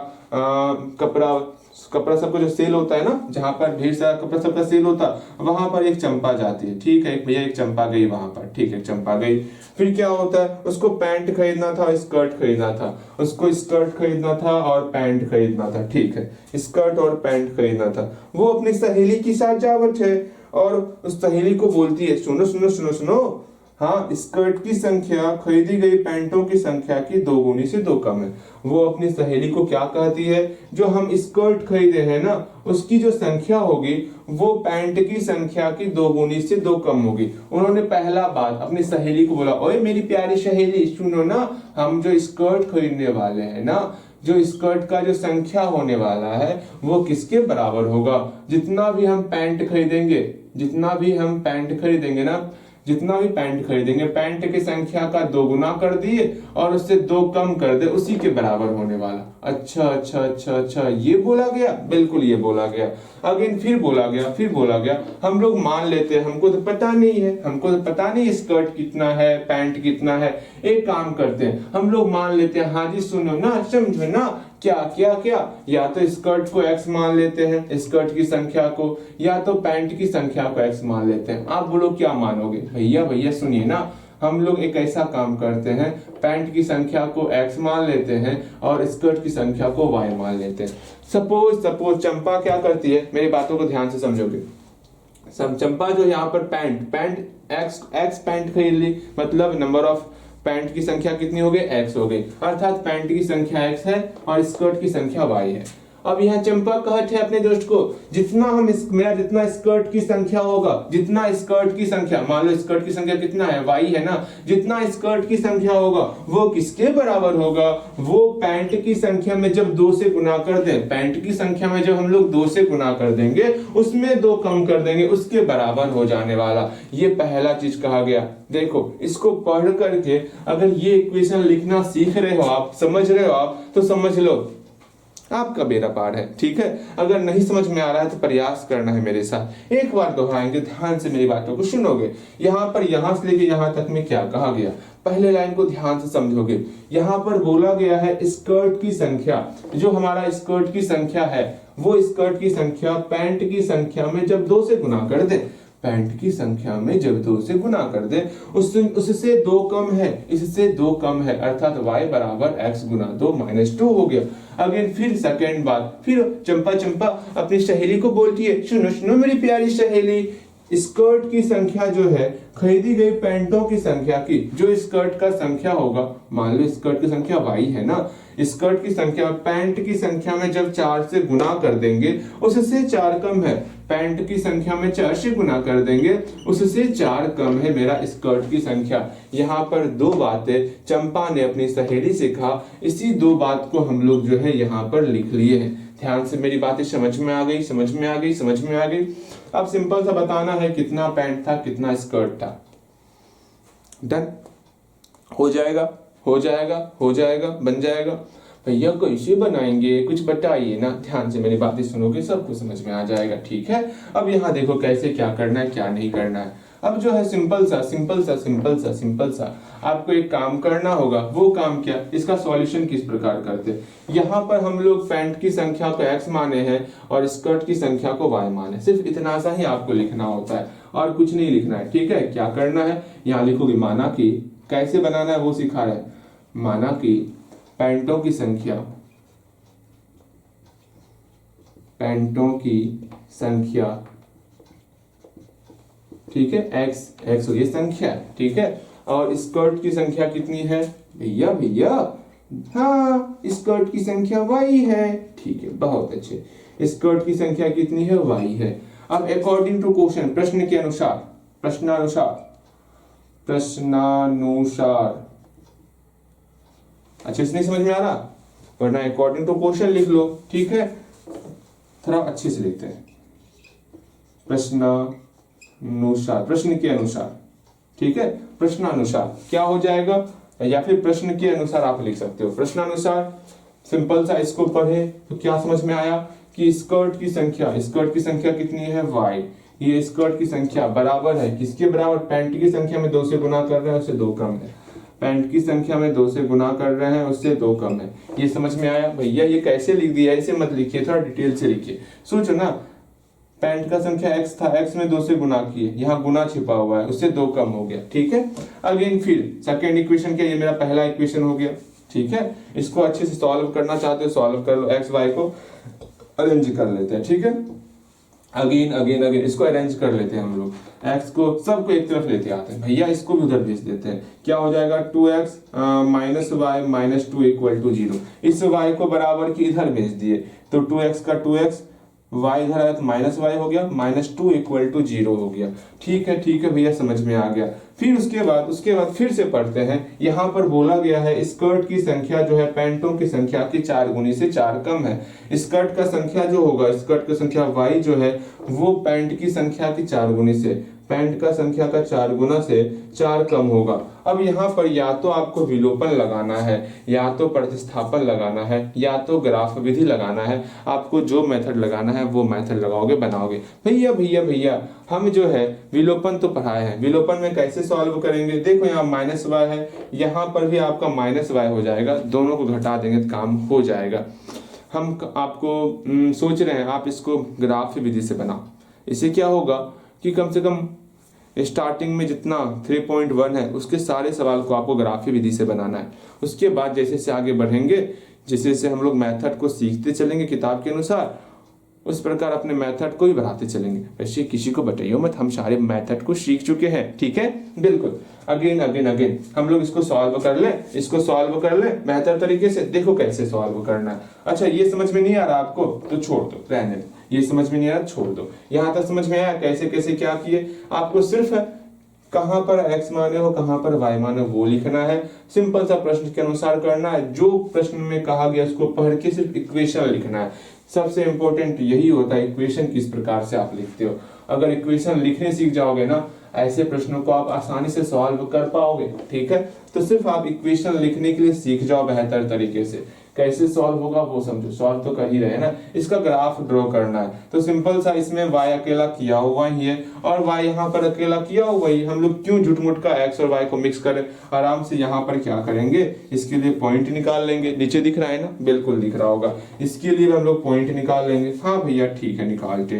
कपड़ा सबका जो सेल होता है ना, जहां पर ढेर सारा कपड़ा सबका सेल होता है, वहां पर एक चंपा जाती है, ठीक है। भैया एक चंपा गई वहां पर, ठीक है, चंपा गई। फिर क्या होता है, उसको पैंट खरीदना था, स्कर्ट खरीदना था, उसको स्कर्ट खरीदना था और पैंट खरीदना था, ठीक है, स्कर्ट और पैंट खरीदना था। वो अपनी सहेली के साथ जावत है और उस सहेली को बोलती है, सुनो सुनो सुनो सुनो, हाँ, स्कर्ट की संख्या खरीदी गई पैंटों की संख्या की 2 गुनी से 2 कम है। वो अपनी सहेली को क्या कहती है, जो हम स्कर्ट खरीदे हैं ना, उसकी जो संख्या होगी वो पैंट की संख्या की 2 गुनी से 2 कम होगी। उन्होंने पहला बात अपनी सहेली को बोला, ओए मेरी प्यारी सहेली सुनो ना, हम जो स्कर्ट खरीदने वाले हैं ना, जो स्कर्ट का जो संख्या होने वाला है वो किसके बराबर होगा, जितना भी हम पैंट खरीदेंगे ना, जितना भी पैंट खरीदेंगे पैंट की संख्या का 2 गुना कर दिए और उससे 2 कम कर दे, उसी के बराबर होने वाला। अच्छा अच्छा अच्छा अच्छा, ये बोला गया, बिल्कुल ये बोला गया। अगेन फिर बोला गया। हम लोग मान लेते हैं, हमको तो पता नहीं है, हमको तो पता नहीं स्कर्ट कितना है, पैंट कितना है। एक काम करते हैं, हम लोग मान लेते हैं, हाँ जी सुनो ना, समझो ना, क्या क्या क्या, या तो स्कर्ट को x मान लेते हैं, स्कर्ट की संख्या को, या तो पैंट की संख्या को x मान लेते हैं। आप बोलो क्या मानोगे? भैया सुनिए ना, हम लोग एक ऐसा काम करते हैं, पैंट की संख्या को x मान लेते हैं और स्कर्ट की संख्या को y मान लेते हैं। सपोज चंपा क्या करती है, मेरी बातों को ध्यान से समझोगे। चंपा जो यहाँ पर पैंट x पैंट खरीद ली, मतलब नंबर ऑफ पैंट की संख्या कितनी हो गई? x हो गई, अर्थात पैंट की संख्या x है और स्कर्ट की संख्या y है। अब यहाँ चंपा कहते हैं अपने दोस्त को, मेरा जितना स्कर्ट की संख्या होगा, जितना स्कर्ट की संख्या, मान लो स्कर्ट की संख्या कितना है? y है ना, जितना स्कर्ट की संख्या होगा वो किसके बराबर होगा? वो पैंट की संख्या में जब 2 से गुना कर दें, पैंट की संख्या में जब हम लोग 2 से गुना कर देंगे, उसमें 2 कम कर देंगे, उसके बराबर हो जाने वाला। ये पहला चीज कहा गया। देखो, इसको पढ़ करके अगर ये इक्वेशन लिखना सीख रहे हो आप, समझ रहे हो आप, तो समझ लो आपका बेड़ा पार है। ठीक है, अगर नहीं समझ में आ रहा है तो प्रयास करना है मेरे साथ। एक बार दोहराएंगे, ध्यान से मेरी बातों को सुनोगे। यहाँ पर यहाँ से लेके यहाँ तक में क्या कहा गया, पहले लाइन को ध्यान से समझोगे। यहाँ पर बोला गया है स्कर्ट की संख्या, जो हमारा स्कर्ट की संख्या है, वो स्कर्ट की संख्या पैंट की संख्या में जब 2 से गुना कर दे, पैंट की संख्या में जब 2 से गुना कर दे, उससे 2 कम है, इससे 2 कम है, अर्थात y बराबर x गुना 2 माइनस 2 हो गया। अगेन फिर सेकेंड बात, फिर चंपा अपनी सहेली को बोलती है, सुनो मेरी प्यारी सहेली, स्कर्ट की संख्या जो है खरीदी गई पैंटों की संख्या की, जो स्कर्ट का संख्या होगा, मान लो स्कर्ट की संख्या y है ना, स्कर्ट की संख्या पैंट की संख्या में जब 4 से गुना कर देंगे, उससे 4 कम है, पैंट की संख्या में 4 से गुना कर देंगे, उससे 4 कम है मेरा स्कर्ट की संख्या। यहाँ पर 2 बातें चंपा ने अपनी सहेली से कहा, इसी 2 बात को हम लोग जो है यहाँ पर लिख लिए हैं। ध्यान से मेरी बातें समझ में आ गई। अब सिंपल सा बताना है कितना पैंट था, कितना स्कर्ट था। डन, हो जाएगा, बन जाएगा। भैया कैसे बनाएंगे, कुछ बताइए ना। ध्यान से मेरी बातें सुनोगे, सब कुछ समझ में आ जाएगा। ठीक है, अब यहाँ देखो कैसे क्या करना है, क्या नहीं करना है। अब जो है सिंपल सा आपको एक काम करना होगा। वो काम क्या, इसका सॉल्यूशन किस प्रकार करते। यहाँ पर हम लोग पैंट की संख्या को x माने हैं और स्कर्ट की संख्या को y माने, सिर्फ इतना सा ही आपको लिखना होता है और कुछ नहीं लिखना है। ठीक है, क्या करना है, यहाँ लिखोगे माना कि, कैसे बनाना है वो सिखा रहे हैं। माना कि पैंटों की संख्या, ठीक है, x ये संख्या है, ठीक है, और स्कर्ट की संख्या कितनी है भैया, हाँ स्कर्ट की संख्या y है। ठीक है, बहुत अच्छे, स्कर्ट की संख्या कितनी है, y है। अब अकॉर्डिंग टू क्वेश्चन, प्रश्न के अनुसार, प्रश्नानुसार अच्छे से नहीं समझ में आ रहा, वरना अकॉर्डिंग टू क्वेश्चन लिख लो। ठीक है, थोड़ा अच्छे से लिखते हैं, प्रश्नानुसार, प्रश्न के अनुसार। ठीक है, प्रश्नानुसार क्या हो जाएगा, या फिर प्रश्न के अनुसार आप लिख सकते हो। प्रश्नानुसार सिंपल सा, इसको पढ़े तो क्या समझ में आया कि स्कर्ट की संख्या कितनी है, y। ये स्कर्ट की संख्या बराबर है किसके बराबर, पैंट की संख्या में 2 से गुना कर रहे हैं, उससे 2 कम है। पैंट की संख्या में 2 से गुना कर रहे हैं, उससे 2 कम है। ये समझ में आया भैया। ये कैसे लिख दिया, ऐसे मत लिखिए, थोड़ा डिटेल से लिखिए। सोचो ना, पैंट का संख्या x था, x में 2 से गुना किए, यहाँ गुना छिपा हुआ है, उससे 2 कम हो गया। ठीक है, अगेन फिर सेकेंड इक्वेशन क्या, ये मेरा पहला इक्वेशन हो गया। ठीक है, इसको अच्छे से सॉल्व करना चाहते हो, सॉल्व कर लो, x y को अरेंज कर लेते हैं। ठीक है, अगेन इसको अरेंज कर लेते हैं हम लोग, x को सबको एक तरफ लेते आते हैं भैया, इसको भी उधर भेज देते हैं। क्या हो जाएगा, 2x minus y minus 2 equal to 0। इस y को बराबर की इधर भेज दिए, तो 2x का 2x, y इधर आया तो माइनस वाई हो गया, माइनस 2 इक्वल टू 0 हो गया। ठीक है भैया, समझ में आ गया। फिर उसके बाद फिर से पढ़ते हैं। यहाँ पर बोला गया है स्कर्ट की संख्या जो है पैंटों की संख्या की 4 गुनी से 4 कम है। स्कर्ट का संख्या जो होगा, स्कर्ट की संख्या y जो है वो पैंट की संख्या की 4 गुनी से, पैंट का संख्या का 4 गुना से 4 कम होगा। अब यहाँ पर या तो आपको विलोपन लगाना है, या तो प्रतिस्थापन लगाना है, या तो ग्राफ विधि लगाना है। आपको जो मेथड लगाना है वो मेथड लगाओगे, बनाओगे। भैया भैया भैया हम जो है विलोपन तो पढ़ाए हैं, विलोपन में कैसे सॉल्व करेंगे? देखो यहाँ माइनस वाई है, यहाँ पर भी आपका माइनस वाई हो जाएगा, दोनों को घटा देंगे तो काम हो जाएगा। हम आपको सोच रहे हैं आप इसको ग्राफ विधि से बनाओ। इससे क्या होगा कि कम से कम स्टार्टिंग में जितना 3.1 है उसके सारे सवाल को आपको ग्राफी विधि से बनाना है। उसके बाद जैसे से आगे बढ़ेंगे, जैसे जैसे हम लोग मेथड को सीखते चलेंगे किताब के अनुसार, उस प्रकार अपने मेथड को ही बढ़ाते चलेंगे। वैसे किसी को बताइए मत, हम सारे मेथड को सीख चुके हैं, ठीक है? बिल्कुल। अगेन अगेन अगेन हम लोग इसको सॉल्व कर ले, इसको सॉल्व कर ले बेहतर तरीके से। देखो कैसे सॉल्व करना है। अच्छा ये समझ में नहीं आ रहा आपको तो छोड़ दो, रहने दो। ये समझ में नहीं आ रहा छोड़ दो। यहाँ तक समझ में आया कैसे कैसे क्या किए? आपको सिर्फ कहां पर x माने हो कहां पर y माने हो वो लिखना है। सिंपल सा प्रश्न के अनुसार करना है। जो प्रश्न में कहा गया उसको पढ़ के सिर्फ इक्वेशन लिखना है। सबसे इंपॉर्टेंट यही होता है इक्वेशन किस प्रकार से आप लिखते हो। अगर इक्वेशन लिखने सीख जाओगे ना, ऐसे प्रश्नों को आप आसानी से सॉल्व कर पाओगे, ठीक है? तो सिर्फ आप इक्वेशन लिखने के लिए सीख जाओ बेहतर तरीके से। कैसे सॉल्व होगा वो समझो, सॉल्व तो कर ही रहे हैं ना। इसका ग्राफ ड्रॉ करना है तो सिंपल सा, इसमें y अकेला किया हुआ ही है और y यहाँ पर अकेला किया हुआ ही। हम लोग क्यों झूठ-मूठ का x और y को मिक्स करें? आराम से यहाँ पर क्या करेंगे, इसके लिए पॉइंट निकाल लेंगे। नीचे दिख रहा है ना, बिल्कुल दिख रहा होगा। इसके लिए हम लोग पॉइंट निकाल लेंगे। हाँ भैया ठीक है, निकालते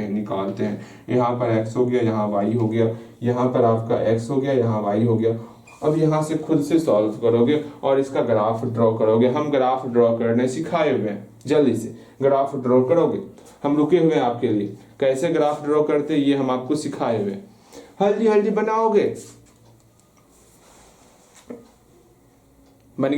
हैं। यहाँ पर x हो गया, यहाँ y हो गया, यहाँ पर आपका x हो गया, यहाँ y हो गया। अब यहाँ से खुद से सॉल्व करोगे और इसका ग्राफ ड्रॉ करोगे। हम ग्राफ ड्रॉ करने सिखाए हुए हैं, जल्दी से ग्राफ ड्रॉ करोगे। हम रुके हुए हैं आपके लिए, कैसे ग्राफ ड्रॉ करते ये हम आपको सिखाए हुए। हल्दी हल्दी बनाओगे। बन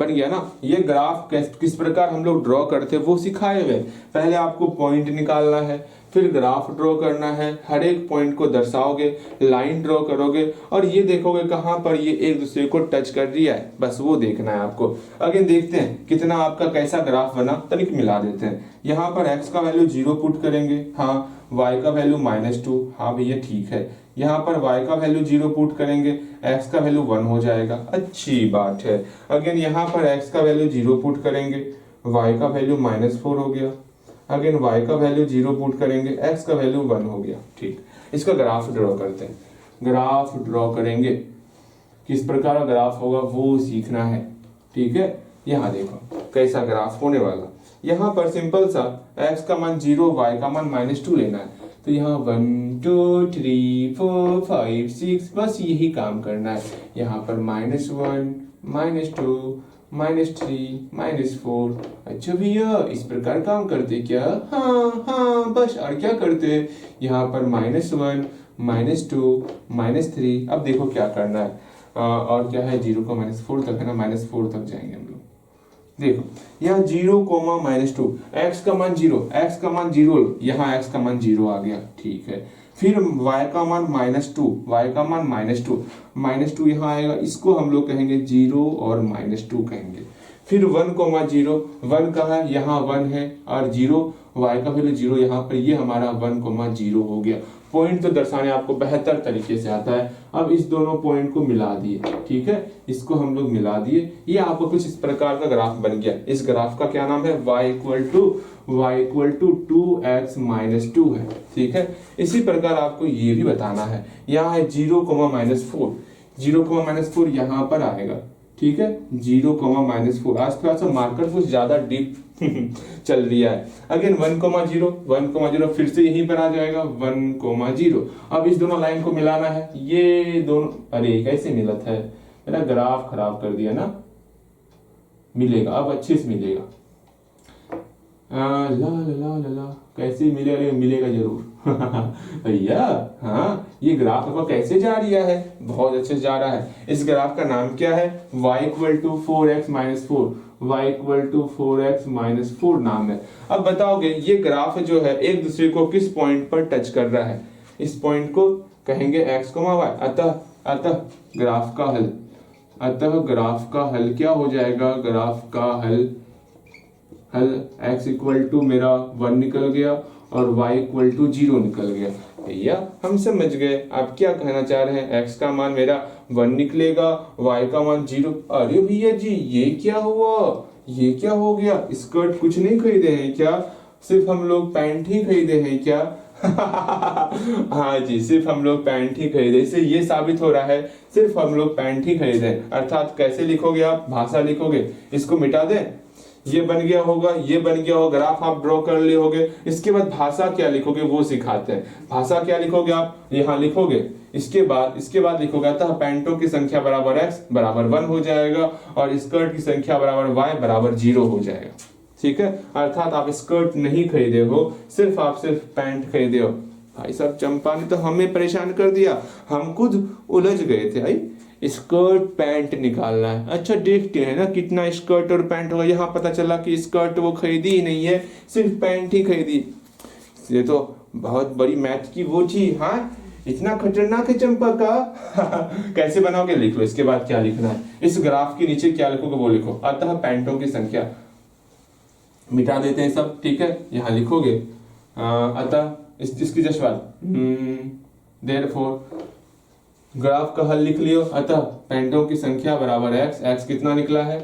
गया ना। ये ग्राफ किस प्रकार हम लोग ड्रॉ करते हैं वो सिखाए हुए। पहले आपको पॉइंट निकालना है, फिर ग्राफ ड्रॉ करना है। हर एक पॉइंट को दर्शाओगे, लाइन ड्रॉ करोगे और ये देखोगे कहां पर ये एक दूसरे को टच कर रही है, बस वो देखना है आपको। अगेन देखते हैं कितना आपका कैसा ग्राफ बना, तनिक मिला देते हैं। यहाँ पर x का वैल्यू 0 पुट करेंगे, हाँ। y का वैल्यू -2, हाँ भैया ठीक है। यहाँ पर y का वैल्यू 0 पुट करेंगे, x का वैल्यू 1 हो जाएगा, अच्छी बात है। अगेन यहाँ पर x का वैल्यू 0 पुट करेंगे, y का वैल्यू -4 हो गया। अगेन y का वैल्यू 0 पुट करेंगे, x का वैल्यू 1 हो गया, ठीक। इसका ग्राफ ड्रॉ करते हैं। ग्राफ ड्रॉ करेंगे, किस प्रकार का ग्राफ होगा वो सीखना है, ठीक है? यहाँ देखो कैसा ग्राफ होने वाला। यहाँ पर सिंपल सा x का मान 0, y का मान -2 लेना है। तो यहाँ 1 2 3 4 5 6 बस यही काम करना है। यहाँ पर -1 -2 -3 -4। अच्छा भैया इस प्रकार काम करते क्या? हाँ बस, और क्या करते? यहाँ पर -1 -2 -3। अब देखो क्या करना है, और क्या है 0 को -4 तक है ना, -4 तक जाएंगे हम लोग। देखो यहाँ 0, -2, x का मान 0, यहाँ x का मान 0 आ गया, ठीक है। फिर y का मान -2 यहाँ आएगा, इसको हम लोग कहेंगे 0 और -2 कहेंगे। फिर 1, 1 कहाँ है? यहाँ 1 है और 0, y का वैल्यू 0 यहाँ पर, ये हमारा 1, 0 हो गया। पॉइंट तो दर्शाने आपको बेहतर तरीके से आता है। अब इस दोनों पॉइंट को मिला दिए, ठीक है? इसको हम लोग मिला दिए, ये आपको कुछ इस प्रकार का ग्राफ बन गया। इस ग्राफ का क्या नाम है? y = 2x - 2 है, ठीक है? इसी प्रकार आपको ये भी बताना है। यहाँ है 0, -4, 0, -4 यहाँ पर आएगा, ठीक है? 0, -4। आज थोड़ा सा मार्कर कुछ ज्यादा डीप चल रहा है। अगेन 1, 0 फिर से यहीं पर आ जाएगा 1, 0। अब इस दोनों लाइन को मिलाना है। ये दोनों, अरे कैसे मिलत है, मेरा ग्राफ खराब कर दिया ना। मिलेगा अब, अच्छे से मिलेगा। ला कैसे मिलेगा जरूर भैया। हाँ ये ग्राफ आपका कैसे जा रहा है? बहुत अच्छे से जा रहा है। इस ग्राफ का नाम क्या है? y = 4x - 4, y = 4x - 4 नाम है। अब बताओगे ये ग्राफ जो है एक दूसरे को किस पॉइंट पर टच कर रहा है? इस पॉइंट को कहेंगे x, y। अतः ग्राफ का हल क्या हो जाएगा? ग्राफ का हल x = मेरा 1 निकल गया और y = 0 निकल गया। भैया हम समझ गए आप क्या कहना चाह रहे हैं, x का मान मेरा 1 निकलेगा, y का मान 0। अरे भैया जी ये क्या हुआ, ये क्या हो गया, स्कर्ट कुछ नहीं खरीदे हैं क्या, सिर्फ हम लोग पैंट ही खरीदे हैं क्या? हाँ जी सिर्फ हम लोग पैंट ही खरीदे, इससे ये साबित हो रहा है सिर्फ हम लोग पैंट ही खरीदे। अर्थात कैसे लिखोगे आप, भाषा लिखोगे, इसको मिटा दें, ये बन गया होगा, ये बन गया होगा, ग्राफ आप ड्रॉ कर लिए होगे। इसके बाद भाषा क्या लिखोगे वो सिखाते हैं। भाषा क्या लिखोगे आप, यहाँ लिखोगे, इसके बाद लिखोगे अतः पैंटों की संख्या बराबर x बराबर 1 हो जाएगा और स्कर्ट की संख्या बराबर y बराबर 0 हो जाएगा। ठीक है, अर्थात आप स्कर्ट नहीं खरीदे हो, सिर्फ पैंट खरीदे हो। भाई साहब चंपा ने तो हमें परेशान कर दिया, हम खुद उलझ गए थे। भाई स्कर्ट पैंट निकालना है, अच्छा देखते हैं ना कितना स्कर्ट और पैंट होगा। यहाँ पता चला कि स्कर्ट वो खरीदी ही नहीं है, सिर्फ पैंट ही खरीदी। ये तो बहुत बड़ी मैथ की वो थी। हाँ इतना खतरनाक है चंपा का। कैसे बनाओगे, लिख लो। इसके बाद क्या लिखना है, इस ग्राफ के नीचे क्या लिखोगे वो लिखो, अतः पैंटों की संख्या मिटा देते हैं सब। ठीक है, यहाँ लिखोगे अतः इसकी जस्ट बाद देयरफॉर ग्राफ का हल लिख लियो। अतः पैंटों की संख्या बराबर x कितना निकला है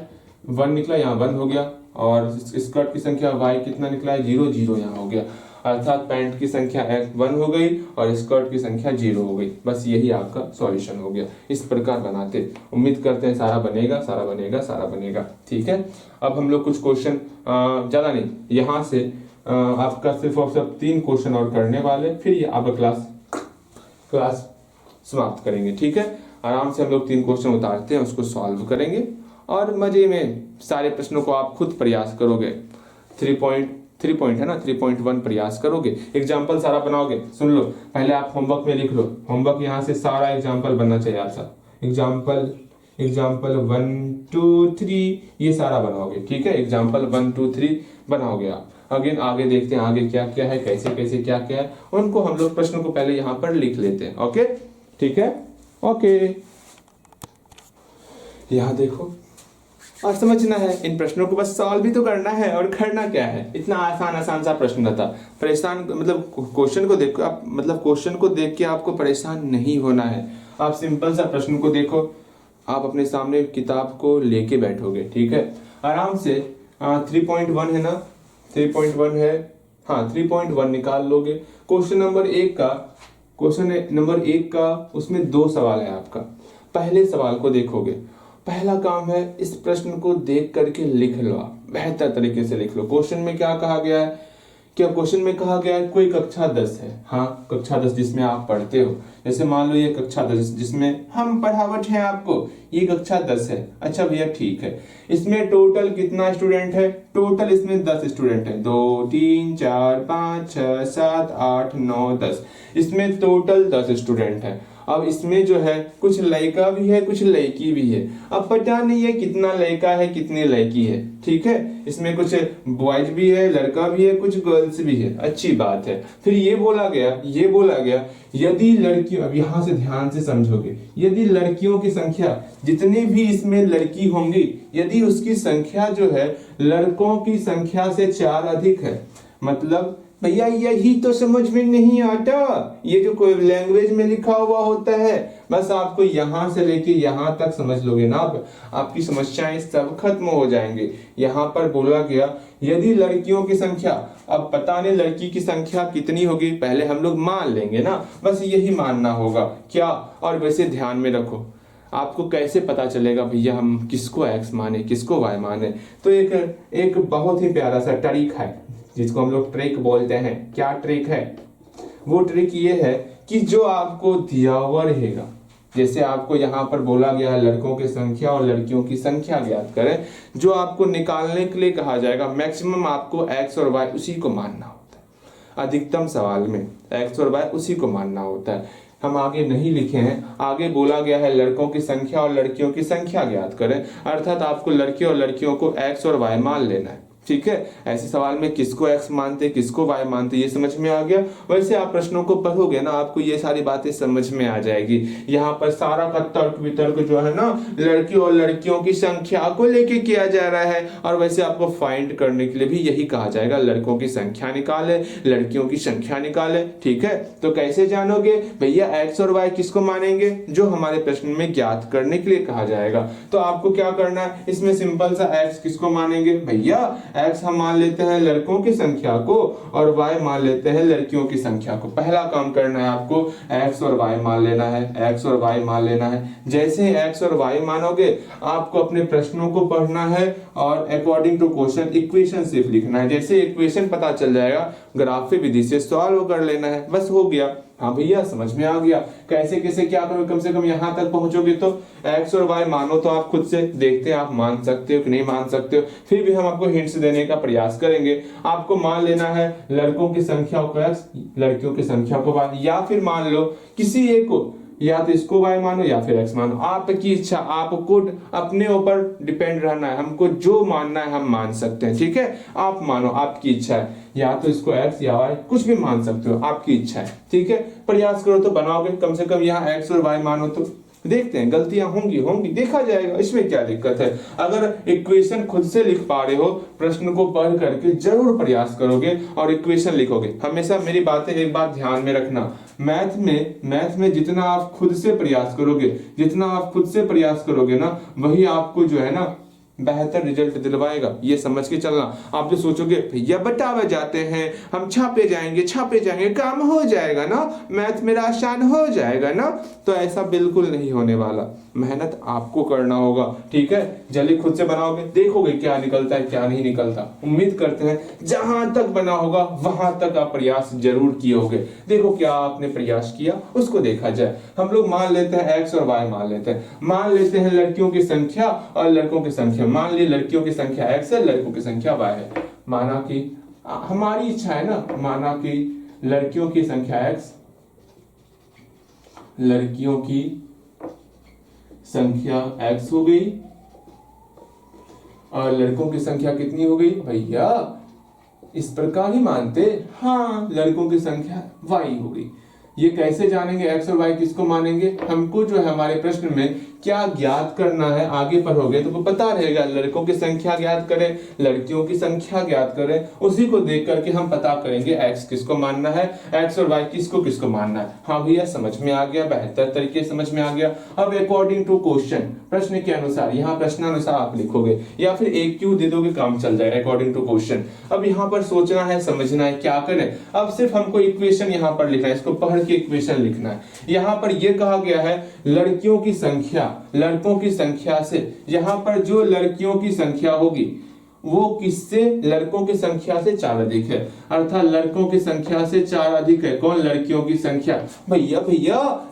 1 निकला, यहाँ 1 हो गया, और स्कर्ट की संख्या y कितना निकला है 0 0 यहाँ हो गया। अर्थात पैंट की संख्या 1 हो गई और स्कर्ट की संख्या 0 हो गई। बस यही आपका सॉल्यूशन हो गया। इस प्रकार बनाते, उम्मीद करते हैं सारा बनेगा। ठीक है, अब हम लोग कुछ क्वेश्चन ज्यादा नहीं, यहाँ से आपका सिर्फ और सिर्फ 3 क्वेश्चन और करने वाले, फिर ये आपका क्लास समाप्त करेंगे। ठीक है, आराम से हम लोग 3 क्वेश्चन उतारते हैं, उसको सॉल्व करेंगे और मजे में सारे प्रश्नों को आप खुद प्रयास करोगे। 3 है ना, 3.1 प्रयास करोगे, एग्जाम्पल सारा बनाओगे। सुन लो, पहले आप होमवर्क में लिख लो, होमवर्क यहाँ से सारा एग्जाम्पल बनना चाहिए आपका। एग्जाम्पल 1 2 3 ये सारा बनाओगे। ठीक है, एग्जाम्पल 1 2 3 बनाओगे आप। अगेन आगे देखते हैं आगे क्या क्या है, कैसे क्या क्या है, उनको हम लोग प्रश्नों को पहले यहाँ पर लिख लेते हैं। ओके ठीक है, ओके यहाँ देखो और समझना है, इन प्रश्नों को बस सॉल्व भी तो करना है। और करना क्या है, इतना आसान सा प्रश्न था। परेशान मतलब क्वेश्चन को देखो आप, मतलब क्वेश्चन को देख के आपको परेशान नहीं होना है। आप सिंपल सा प्रश्न को देखो, आप अपने सामने किताब को लेके बैठोगे। ठीक है, आराम से 3.1 है ना, 3.1 है, हाँ 3.1 निकाल लोगे। क्वेश्चन नंबर 1 का उसमें 2 सवाल है आपका। पहले सवाल को देखोगे, पहला काम है इस प्रश्न को देख करके लिख लो, आप बेहतर तरीके से लिख लो। क्वेश्चन में क्या कहा गया है, क्या क्वेश्चन में कहा गया है कोई कक्षा 10 है, हाँ कक्षा 10 जिसमें आप पढ़ते हो। जैसे मान लो ये कक्षा 10 जिसमें हम पढ़ावट है आपको, ये कक्षा 10 है। अच्छा भैया ठीक है, इसमें टोटल कितना स्टूडेंट है, टोटल इसमें 10 स्टूडेंट है, 2 3 4 5 6 7 8 9 10, इसमें टोटल 10 स्टूडेंट है। अब इसमें जो है कुछ लड़का भी है कुछ लड़की भी है, अब पता नहीं है कितना लड़का है कितनी लड़की है। ठीक है, इसमें कुछ बॉयज भी है, लड़का भी है, कुछ गर्ल्स भी है, अच्छी बात है। फिर ये बोला गया यदि लड़की, अब यहाँ से ध्यान से समझोगे, यदि लड़कियों की संख्या, जितनी भी इसमें लड़की होंगी, यदि उसकी संख्या जो है लड़कों की संख्या से 4 अधिक है, मतलब भैया यही तो समझ में नहीं आता, ये जो कोई लैंग्वेज में लिखा हुआ होता है, बस आपको यहाँ से लेके यहाँ तक समझ लोगे ना आप, आपकी समस्याएं सब खत्म हो जाएंगे। यहाँ पर बोला गया यदि लड़कियों की संख्या, अब पता नहीं लड़की की संख्या कितनी होगी, पहले हम लोग मान लेंगे ना, बस यही मानना होगा क्या। और वैसे ध्यान में रखो, आपको कैसे पता चलेगा भैया हम किसको x माने किसको y माने, तो एक बहुत ही प्यारा सा ट्रिक है जिसको हम लोग ट्रिक बोलते हैं। क्या ट्रिक है, वो ट्रिक ये है कि जो आपको दिया हुआ रहेगा, जैसे आपको यहाँ पर बोला गया है लड़कों की संख्या और लड़कियों की संख्या ज्ञात करें, जो आपको निकालने के लिए कहा जाएगा मैक्सिमम आपको x और y उसी को मानना होता है। अधिकतम सवाल में x और y उसी को मानना होता है। हम आगे नहीं लिखे हैं, आगे बोला गया है लड़कों की संख्या और लड़कियों की संख्या ज्ञात करें, अर्थात आपको लड़के और लड़कियों को x और y मान लेना है। ठीक है। ऐसे सवाल में किसको x मानते किसको y मानते ये समझ में आ गया। वैसे आप प्रश्नों को पढ़ोगे ना आपको ये सारी बातें समझ में आ जाएगी। यहाँ पर सारा का तर्क वितर्क जो है ना लड़की और लड़कियों की संख्या को लेके किया जा रहा है, और वैसे आपको फाइंड करने के लिए भी यही कहा जाएगा, लड़कों की संख्या निकाले लड़कियों की संख्या निकाले। ठीक है, तो कैसे जानोगे भैया x और y किसको मानेंगे, जो हमारे प्रश्न में ज्ञात करने के लिए कहा जाएगा। तो आपको क्या करना है, इसमें सिंपल सा x किसको मानेंगे भैया, x हम मान लेते हैं लड़कों की संख्या को और y मान लेते हैं लड़कियों की संख्या को। पहला काम करना है आपको x और y मान लेना है, x और y मान लेना है। जैसे x और y मानोगे आपको अपने प्रश्नों को पढ़ना है और अकॉर्डिंग टू क्वेश्चन इक्वेशन सिर्फ लिखना है। जैसे इक्वेशन पता चल जाएगा ग्राफी विधि से सॉल्व कर लेना है, बस हो गया। हाँ भैया समझ में आ गया। कैसे कैसे क्या करोगे, कम से कम यहाँ तक पहुंचोगे तो x और y मानो तो आप खुद से देखते हैं आप मान सकते हो कि नहीं मान सकते हो, फिर भी हम आपको हिंट्स देने का प्रयास करेंगे। आपको मान लेना है लड़कों की संख्या को x, लड़कियों की संख्या को y, या फिर मान लो किसी एक को, या तो इसको y मानो या फिर x मानो, आपकी इच्छा, आपको अपने ऊपर डिपेंड रहना है। हमको जो मानना है हम मान सकते हैं। ठीक है, आप मानो, आपकी इच्छा है, या तो इसको x या y कुछ भी मान सकते हो, आपकी इच्छा है। ठीक है, प्रयास करो तो बनाओगे, कम से कम यहाँ x और y मानो तो देखते हैं गलतियां होंगी देखा जाएगा, इसमें क्या दिक्कत है। अगर इक्वेशन खुद से लिख पा रहे हो, प्रश्न को पढ़ करके जरूर प्रयास करोगे और इक्वेशन लिखोगे। हमेशा मेरी बातें एक बात ध्यान में रखना, मैथ में जितना आप खुद से प्रयास करोगे ना वही आपको जो है ना बेहतर रिजल्ट दिलवाएगा। ये समझ के चलना। आप जो सोचोगे भैया बटावे जाते हैं, हम छापे जाएंगे काम हो जाएगा ना, मैथ मेरा आसान हो जाएगा ना, तो ऐसा बिल्कुल नहीं होने वाला। मेहनत आपको करना होगा। ठीक है, जल्दी खुद से बनाओगे, देखोगे क्या निकलता है क्या नहीं निकलता। उम्मीद करते हैं जहां तक बना होगा वहां तक आप प्रयास जरूर किए होगे। देखो क्या आपने प्रयास किया उसको देखा जाए। हम लोग मान लेते हैं x और y मान लेते हैं लड़कियों की संख्या और लड़कों की संख्या। मान ली लड़कियों की संख्या x है, लड़कों की संख्या y है। माना कि हमारी इच्छा है ना, माना कि लड़कियों की संख्या x, लड़कियों की संख्या x हो गई और लड़कों की संख्या कितनी हो गई भैया, इस प्रकार ही मानते, हाँ लड़कों की संख्या y हो गई। ये कैसे जानेंगे x और y किसको मानेंगे, हमको जो है हमारे प्रश्न में क्या ज्ञात करना है, आगे पढ़ोगे तो पता रहेगा। लड़कों की संख्या ज्ञात करें, लड़कियों की संख्या ज्ञात करें, उसी को देख करके हम पता करेंगे x किसको मानना है, x और y किसको मानना है। हाँ भैया समझ में आ गया, बेहतर तरीके समझ में आ गया। अब अकॉर्डिंग टू क्वेश्चन, प्रश्न के अनुसार, यहाँ प्रश्नानुसार आप लिखोगे या फिर एक क्यू दे दोगे, काम चल जाएगा अकॉर्डिंग टू क्वेश्चन। अब यहाँ पर सोचना है, समझना है, क्या करें। अब सिर्फ हमको इक्वेशन यहाँ पर लिखना है, इसको पढ़ के इक्वेशन लिखना है। यहाँ पर यह कहा गया है लड़कियों की संख्या लड़कों की संख्या से, यहाँ पर जो लड़कियों की संख्या होगी वो किससे, लड़कों की संख्या से 4 अधिक है, अर्थात लड़कों की संख्या से 4 अधिक है। कौन, लड़कियों की संख्या। भैया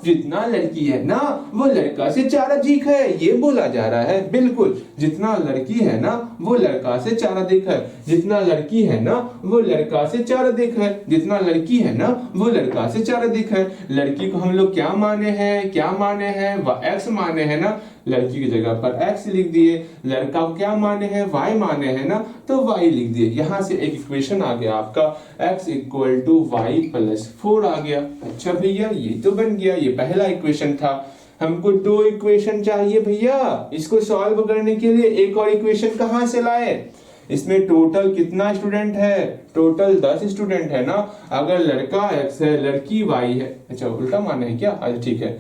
जितना लड़की है ना वो लड़का से 4 अधिक है, ये बोला जा रहा है। बिल्कुल, जितना लड़की है ना वो लड़का से 4 अधिक है, जितना लड़की है ना वो लड़का से 4 अधिक है, जितना लड़की है ना वो लड़का से 4 अधिक है। लड़की को हम लोग क्या माने हैं, x माने हैं ना, लड़की की जगह पर x लिख दिए। लड़का को क्या माने हैं, y माने हैं ना, तो y लिख दिए। यहां से एक इक्वेशन आ गया आपका x equal to y plus 4 आ गया। अच्छा भैया ये तो बन गया, ये पहला इक्वेशन था। हमको 2 इक्वेशन चाहिए भैया, इसको सॉल्व करने के लिए एक और इक्वेशन कहां से लाए। इसमें टोटल कितना स्टूडेंट है, टोटल 10 स्टूडेंट है ना। अगर लड़का x है लड़की y है, अच्छा उल्टा माने है क्या, अच्छा ठीक है,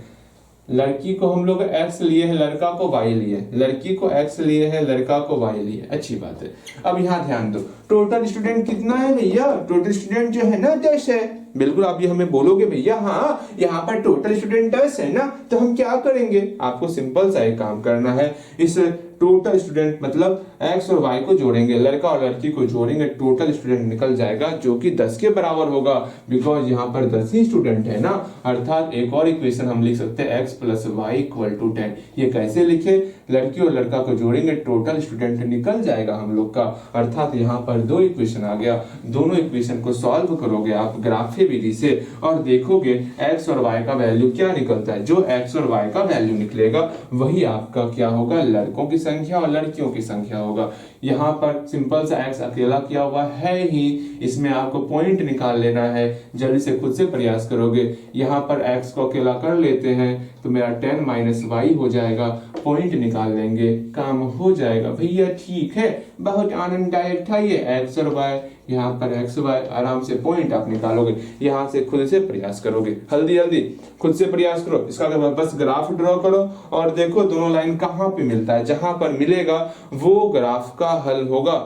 लड़की को हम लोग x लिए हैं, लड़का को y लिए, लड़की को x लिए हैं, लड़का को y लिए, अच्छी बात है। अब यहाँ ध्यान दो, टोटल स्टूडेंट कितना है भैया, टोटल स्टूडेंट जो है ना 10 है। बिल्कुल, आप ये हमें बोलोगे भैया हाँ यहाँ पर टोटल स्टूडेंट 10 है ना, तो हम क्या करेंगे, आपको सिंपल सा एक काम करना है। इस टोटल स्टूडेंट मतलब x और y को जोड़ेंगे, लड़का और लड़की को जोड़ेंगे, टोटल स्टूडेंट निकल जाएगा जो कि 10 के बराबर होगा, बिकॉज यहाँ पर 10 ही स्टूडेंट है ना। अर्थात एक और इक्वेशन हम लिख सकते हैं x plus y equal to 10। ये कैसे लिखे, लड़की और लड़का को जोड़ेंगे, टोटल स्टूडेंट निकल जाएगा हम लोग का। अर्थात यहाँ पर 2 इक्वेशन आ गया। दोनों इक्वेशन को सॉल्व करोगे आप ग्राफी विधि से और देखोगे x और y का वैल्यू क्या निकलता है। जो x और y का वैल्यू निकलेगा वही आपका क्या होगा, लड़कों की संख्या और लड़कियों की संख्या होगा। यहाँ पर सिंपल सा x अकेला किया हुआ है ही, इसमें आपको पॉइंट निकाल लेना है। जल्दी से खुद से प्रयास करोगे। यहाँ पर x को अकेला कर लेते हैं तो मेरा 10 - y हो जाएगा, पॉइंट निकाल लेंगे, काम हो जाएगा भैया। ठीक है, बहुत आनंददायक था ये x और y। यहाँ पर x y आराम से पॉइंट आप निकालोगे। यहाँ से खुद से प्रयास करोगे, जल्दी जल्दी खुद से प्रयास करो। इसका बस ग्राफ ड्रॉ करो और देखो दोनों लाइन कहाँ पे मिलता है। जहां पर मिलेगा वो ग्राफ का हल होगा।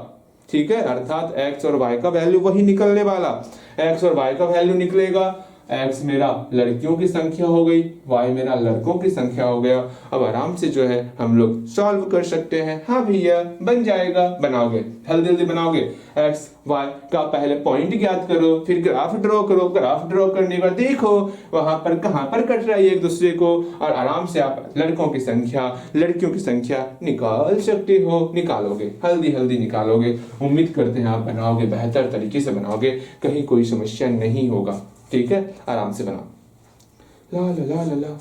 ठीक है, अर्थात x और y का वैल्यू वही निकलने वाला। x और y का वैल्यू निकलेगा, x मेरा लड़कियों की संख्या हो गई, y मेरा लड़कों की संख्या हो गया। अब आराम से जो है हम लोग सॉल्व कर सकते हैं। हाँ भैया बन जाएगा, बनाओगे, जल्दी जल्दी बनाओगे। x y का पहले पॉइंट ज्ञात करो, फिर ग्राफ ड्रॉ करो। ग्राफ ड्रॉ करने के बाद देखो वहां पर कहां पर कट रहा है एक दूसरे को, और आराम से आप लड़कों की संख्या लड़कियों की संख्या निकाल सकते हो। निकालोगे, जल्दी जल्दी निकालोगे। उम्मीद करते हैं आप बनाओगे, बेहतर तरीके से बनाओगे, कहीं कोई समस्या नहीं होगा। ठीक है, आराम से बनाओ। ला ला ला ला ला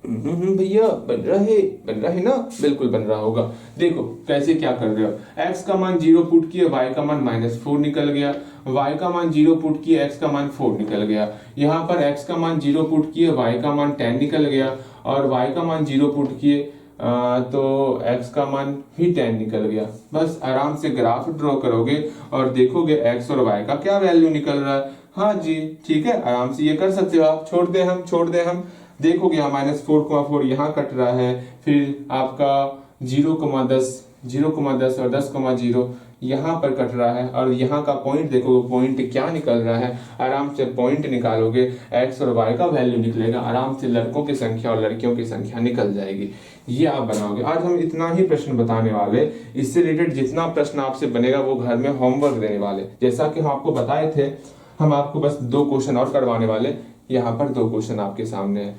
भैया बन रहा है ना? बिल्कुल बन रहा होगा। देखो कैसे क्या कर रहे हो। x का मान 0 पुट किए, y का मान -4 निकल गया। y का मान 0 पुट किए, x का मान 4 निकल गया। यहाँ पर x का मान 0 पुट किए, y का मान 10 निकल गया, और y का मान 0 पुट किए तो x का मान भी 10 निकल गया। बस आराम से ग्राफ ड्रॉ करोगे और देखोगे x और y का क्या वैल्यू निकल रहा है। हाँ जी ठीक है, आराम से ये कर सकते हो आप। छोड़ दे हम देखोगे यहाँ -4,4 यहाँ कट रहा है, फिर आपका 0,10 और 10,0 यहाँ पर कट रहा है, और यहाँ का पॉइंट देखोगे, पॉइंट क्या निकल रहा है। आराम से पॉइंट निकालोगे, x और y का वैल्यू निकलेगा। आराम से लड़कों की संख्या और लड़कियों की संख्या निकल जाएगी। ये आप बनाओगे। आज हम इतना ही प्रश्न बताने वाले, इससे रिलेटेड जितना प्रश्न आपसे बनेगा वो घर में होमवर्क देने वाले। जैसा कि हम आपको बताए थे, हम आपको बस 2 क्वेश्चन और करवाने वाले। यहाँ पर 2 क्वेश्चन आपके सामने है।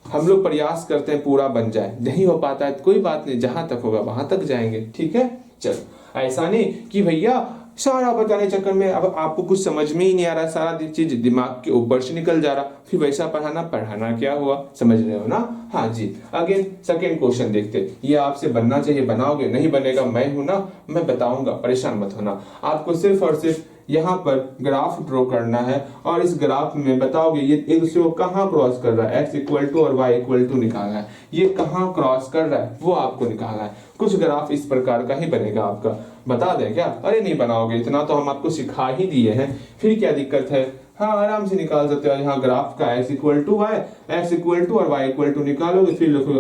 हम लोग प्रयास करते हैं पूरा बन जाए, नहीं हो पाता है तो कोई बात नहीं, जहां तक होगा वहां तक जाएंगे। ठीक है, चलो। ऐसा नहीं कि भैया सारा बताने चक्कर में अब आपको कुछ समझ में ही नहीं आ रहा, सारा चीज दिमाग के ऊपर से निकल जा रहा, फिर वैसा पढ़ाना क्या हुआ, समझ रहे हो ना? हाँ जी। अगेन सेकेंड क्वेश्चन देखते। ये आपसे बनना चाहिए, बनाओगे, नहीं बनेगा मैं हूं ना, मैं बताऊंगा, परेशान मत होना। आपको सिर्फ और सिर्फ यहाँ पर ग्राफ ड्रॉ करना है, और इस ग्राफ में बताओगे ये एक दूसरे को कहाँ क्रॉस कर रहा है। x और y निकालना है, ये कहाँ क्रॉस कर रहा है वो आपको निकालना है। कुछ ग्राफ इस प्रकार का ही बनेगा आपका। बता दें क्या? अरे नहीं बनाओगे, इतना तो हम आपको सिखा ही दिए हैं, फिर क्या दिक्कत है। हाँ आराम से निकाल सकते हो। यहाँ ग्राफ का x और y निकालोगे, फिर लिखोगे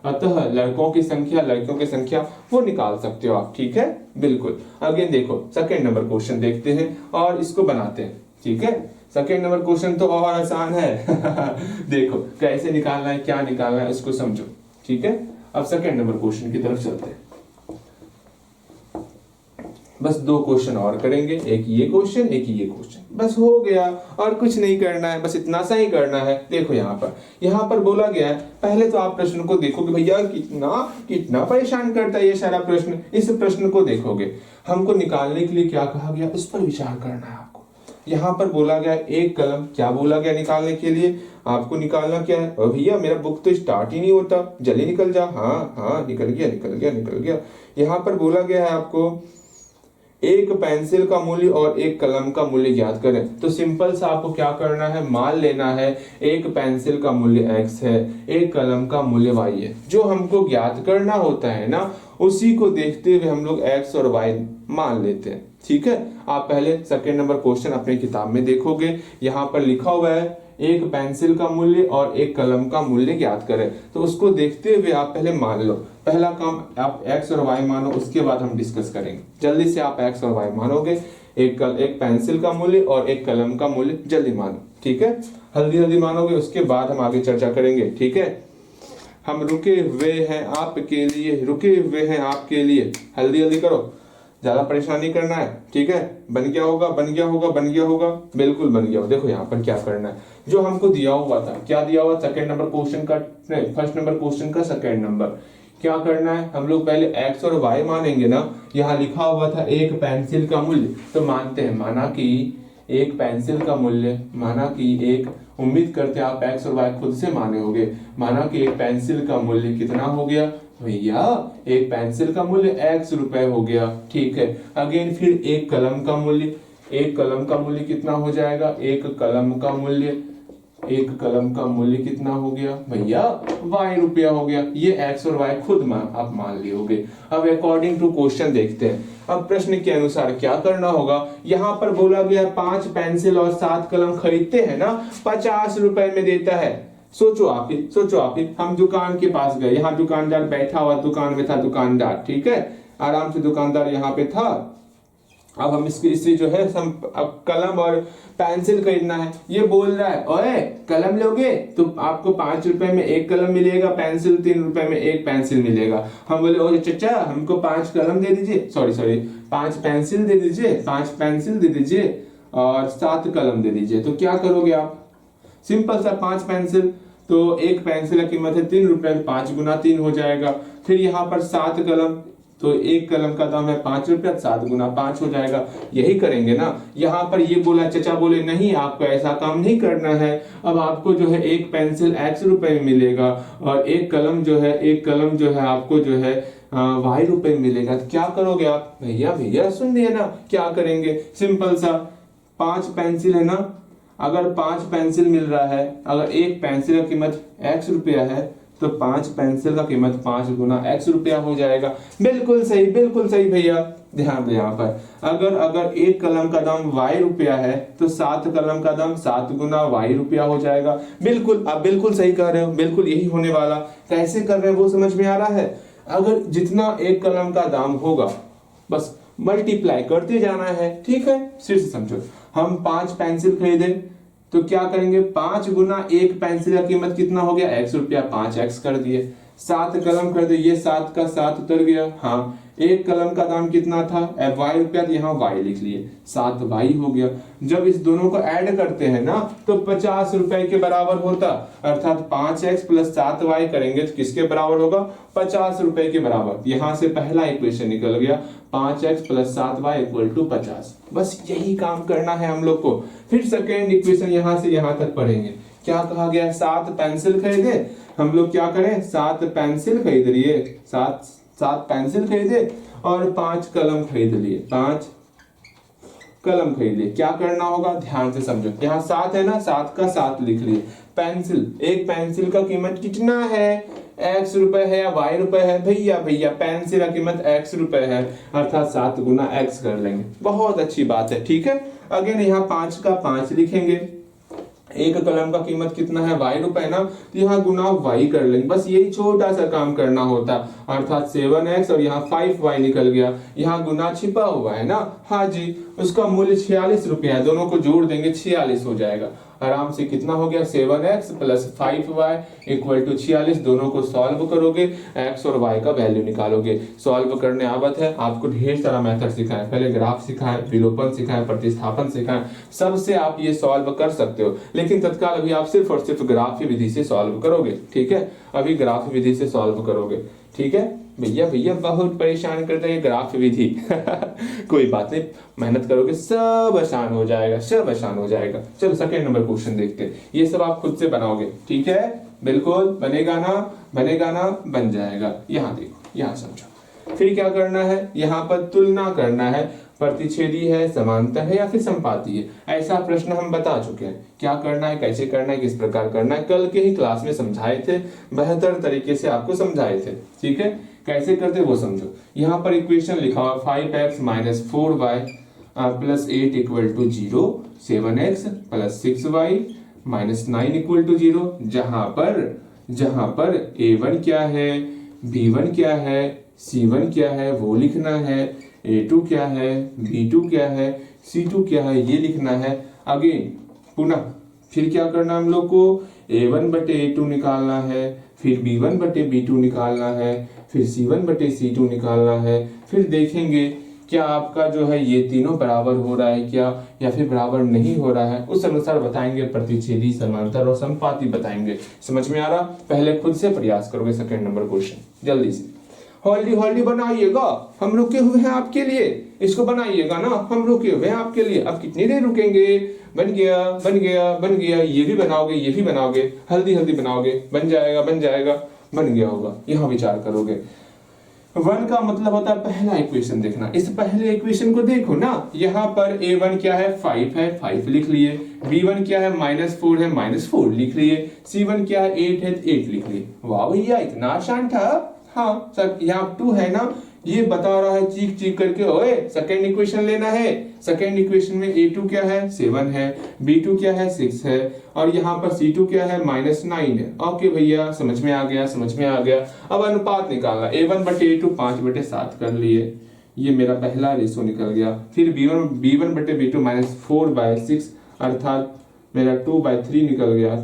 अतः लड़कों की संख्या लड़कियों की संख्या, वो निकाल सकते हो आप। ठीक है, बिल्कुल। अगेन देखो सेकेंड नंबर क्वेश्चन देखते हैं और इसको बनाते हैं। ठीक है, सेकेंड नंबर क्वेश्चन तो और आसान है। देखो कैसे निकालना है, क्या निकालना है, इसको समझो। ठीक है, अब सेकेंड नंबर क्वेश्चन की तरफ चलते हैं। बस 2 क्वेश्चन और करेंगे, एक ये क्वेश्चन एक ये क्वेश्चन, बस हो गया। और कुछ नहीं करना है, बस इतना सा ही करना है। देखो यहाँ पर बोला गया है, पहले तो आप प्रश्न को देखोगे, भैया कितना परेशान करता है ये सारा प्रश्न। इस प्रश्न को देखोगे, हमको निकालने के लिए क्या कहा गया उस पर विचार करना है आपको। यहाँ पर बोला गया एक कलम, क्या बोला गया निकालने के लिए, आपको निकालना क्या है। और भैया मेरा बुक तो स्टार्ट ही नहीं होता, जल्दी निकल जा। हाँ निकल गया। यहाँ पर बोला गया है आपको एक पेंसिल का मूल्य और एक कलम का मूल्य ज्ञात करें। तो सिंपल सा आपको क्या करना है, मान लेना है एक पेंसिल का मूल्य x है, एक कलम का मूल्य y है। जो हमको ज्ञात करना होता है ना, उसी को देखते हुए हम लोग x और y मान लेते हैं। ठीक है, आप पहले सेकेंड नंबर क्वेश्चन अपनी किताब में देखोगे, यहाँ पर लिखा हुआ है एक पेंसिल का मूल्य और एक कलम का मूल्य ज्ञात करें। तो उसको देखते हुए आप पहले मान लो। पहला काम आप x और y मानो, उसके बाद हम डिस्कस करेंगे। जल्दी से आप x और y मानोगे, एक पेंसिल का मूल्य और एक कलम का मूल्य, जल्दी मानो। ठीक है, जल्दी मानोगे, उसके बाद हम आगे चर्चा करेंगे। ठीक है, हम रुके हुए हैं आपके लिए, जल्दी करो, ज्यादा परेशान नहीं करना है। ठीक है, बन गया होगा, बिल्कुल बन गया होगा। देखो यहाँ पर क्या करना है, जो हमको दिया हुआ था, क्या दिया हुआ, सेकंड नंबर क्वेश्चन का, फर्स्ट नंबर क्वेश्चन का सेकंड नंबर, क्या करना है, हम लोग पहले x और y मानेंगे ना। यहाँ लिखा हुआ था एक पेंसिल का मूल्य, तो मानते हैं, माना कि एक पेंसिल का मूल्य, उम्मीद करते हैं आप x और y खुद से माने होंगे। माना कि एक पेंसिल का मूल्य कितना हो गया, भैया एक पेंसिल का मूल्य x रुपए हो गया, ठीक है। अगेन फिर एक कलम का मूल्य, एक कलम का मूल्य कितना हो जाएगा, एक कलम का मूल्य कितना हो गया भैया, y रुपया हो गया। ये x और y खुद आप मान लिए होगे। अब अकॉर्डिंग टू क्वेश्चन देखते हैं। अब प्रश्न के अनुसार क्या करना होगा, यहाँ पर बोला गया 5 पेंसिल और 7 कलम खरीदते हैं ना, 50 रुपए में देता है। सोचो आप ही, हम दुकान के पास गए, यहाँ दुकानदार बैठा हुआ, दुकान में था दुकानदार, ठीक है, आराम से दुकानदार यहाँ पे था। अब हम इससे जो है अब कलम और पेंसिल खरीदना है। ये बोल रहा है ओए कलम लोगे तो आपको 5 रुपए में एक कलम मिलेगा, पेंसिल 3 रुपए में एक पेंसिल मिलेगा। हम बोले ओ चाचा हमको 5 कलम दे दीजिए, सॉरी 5 पेंसिल दे दीजिए, 5 पेंसिल दे दीजिए और 7 कलम दे दीजिए। तो क्या करोगे आप, सिंपल सा 5 पेंसिल, तो एक पेंसिल की कीमत है 3 रुपए, 5 गुना 3 हो जाएगा। फिर यहाँ पर 7 कलम, तो एक कलम का दाम है 5 रुपया, 7 गुना 5 हो जाएगा। यही करेंगे ना। यहाँ पर ये बोला, चचा बोले नहीं आपको ऐसा काम नहीं करना है। अब आपको जो है एक पेंसिल x रुपए में मिलेगा और एक कलम जो है आपको जो है y रुपए में मिलेगा। तो क्या करोगे आप, भैया सुन दिए ना, क्या करेंगे, सिंपल सा 5 पेंसिल है ना, अगर 5 पेंसिल मिल रहा है, अगर एक पेंसिल की कीमत x रुपया है तो 5 पेंसिल का कीमत 5 गुना x रुपया हो जाएगा। बिल्कुल सही भैया, ध्यान दो यहाँ पर, अगर एक कलम का दाम y रुपया है तो 7 कलम का दाम 7 गुना y रुपया हो जाएगा। बिल्कुल, आप बिल्कुल सही कर रहे हो, बिल्कुल यही होने वाला। कैसे कर रहे हैं वो समझ में आ रहा है। अगर जितना एक कलम का दाम होगा बस मल्टीप्लाई करते जाना है, ठीक है। फिर से समझो, हम 5 पेंसिल खरीदे तो क्या करेंगे, 5 गुना एक पेंसिल का कीमत कितना हो गया, x रुपया, 5x कर दिए। 7 कलम कर दिए, ये 7 का 7 उतर गया। हाँ, एक कलम का दाम कितना था, y रुपया, तो यहाँ y लिख लिए, 7y हो गया। जब इस दोनों को ऐड करते हैं ना तो 50 रुपए के बराबर होता, अर्थात 5x प्लस 7y करेंगे तो किसके बराबर होगा, 50 रुपए के बराबर। यहाँ से पहला इक्वेशन निकल गया, 5x plus 7y equal to 50। बस यही काम करना है हम लोग को। फिर सेकेंड इक्वेशन यहाँ से यहाँ तक पढ़ेंगे। क्या कहा गया, 7 पेंसिल खरीदे, हम लोग क्या करें, 7 पेंसिल खरीद लिए, 7 पेंसिल खरीदे और 5 कलम खरीद लिए, 5 कलम खरीद लिए। क्या करना होगा, ध्यान से समझो, यहाँ 7 है ना, 7 का 7 लिख लिए। पेंसिल, एक पेंसिल का कीमत कितना है, x रुपए है या y रुपए है, भैया पेंसिल का कीमत x रुपए है, अर्थात 7 गुना x कर लेंगे। बहुत अच्छी बात है, ठीक है। अगेन यहाँ 5 का 5 लिखेंगे, एक कलम का कीमत कितना है, y रुपए ना, तो यहाँ गुना y कर लेंगे। बस यही छोटा सा काम करना होता, अर्थात 7x और यहाँ 5y निकल गया, यहाँ गुना छिपा हुआ है ना, हाँ जी, उसका मूल्य 46 रुपया है, दोनों को जोड़ देंगे 46 हो जाएगा। आराम से कितना हो गया, 7x plus 5y equal to 46। दोनों को सॉल्व करोगे, x और y का वैल्यू निकालोगे। सॉल्व करने आवत है, आपको ढेर सारा मेथड सिखाए, पहले ग्राफ सिखाए, विलोपन सिखाए, प्रतिस्थापन सिखाए, सबसे आप ये सॉल्व कर सकते हो। लेकिन तत्काल अभी आप सिर्फ और सिर्फ ग्राफ विधि से सॉल्व करोगे, ठीक है। अभी ग्राफ विधि से सॉल्व करोगे, ठीक है। भैया बहुत परेशान करते हैं ग्राफ विधि कोई बात नहीं, मेहनत करोगे सब आसान हो जाएगा, सब आसान हो जाएगा। चलो सेकंड नंबर क्वेश्चन देखते हैं। ये सब आप खुद से बनाओगे, ठीक है, बिल्कुल बनेगा ना, बन जाएगा। यहाँ देखो, यहाँ समझो। फिर क्या करना है, यहाँ पर तुलना करना है, प्रतिच्छेदी है, समांतर है या फिर संपाती है। ऐसा प्रश्न हम बता चुके हैं। क्या करना है, कैसे करना है, किस प्रकार करना है, कल के ही क्लास में समझाए थे, बेहतर तरीके से आपको समझाए थे, ठीक है। कैसे करते वो समझो। यहाँ पर इक्वेशन लिखा हुआ 5x minus 4y plus 8 equal to 0, 7x plus 6y minus 9 equal to 0। जहां पर a1 क्या है, b1 क्या है, c1 क्या है वो लिखना है, a2 क्या है, b2 क्या है, c2 क्या है ये लिखना है। अगेन पुनः फिर क्या करना हम लोग को, a1 बटे a2 निकालना है, फिर b1 बटे b2 निकालना है, फिर c1 बटे c2 निकालना है। फिर देखेंगे क्या आपका जो है ये तीनों बराबर हो रहा है क्या, या फिर बराबर नहीं हो रहा है, उस अनुसार बताएंगे प्रतिच्छेदी, समांतर और संपाती बताएंगे। समझ में आ रहा, पहले खुद से प्रयास करोगे। सेकंड नंबर क्वेश्चन जल्दी से हॉल्डी बनाइएगा, हम रुके हुए हैं आपके लिए, इसको बनाइएगा ना, हम रुके हुए हैं आपके लिए। अब कितनी देर रुकेंगे, बन गया, ये भी बनाओगे, हल्दी बनाओगे, बन जाएगा। बन गया होगा, यहाँ विचार करोगे। 1 का मतलब होता है पहला इक्वेशन देखना। इस पहले इक्वेशन को देखो ना, यहाँ पर a1 क्या है 5 है, 5 लिख लिए। b1 क्या है -4 है, -4 लिख लिए। c1 क्या है 8 है, 8 लिख लिए। वाह भैया इतना आसान था। हाँ सर, यहाँ 2 है ना, ये बता रहा है चीख चीख करके, ओए सेकेंड इक्वेशन लेना है। सेकेंड इक्वेशन में a2 क्या है 7 है, b2 क्या है 6 है, और यहाँ पर c2 क्या है -9 है। ओके भैया समझ में आ गया, समझ में आ गया। अब अनुपात निकालना, a1 बटे a2 5/7 कर लिए, ये मेरा पहला रेशो निकल गया। फिर b1 बटे b2 -4/6 अर्थात मेरा 2/3 निकल गया,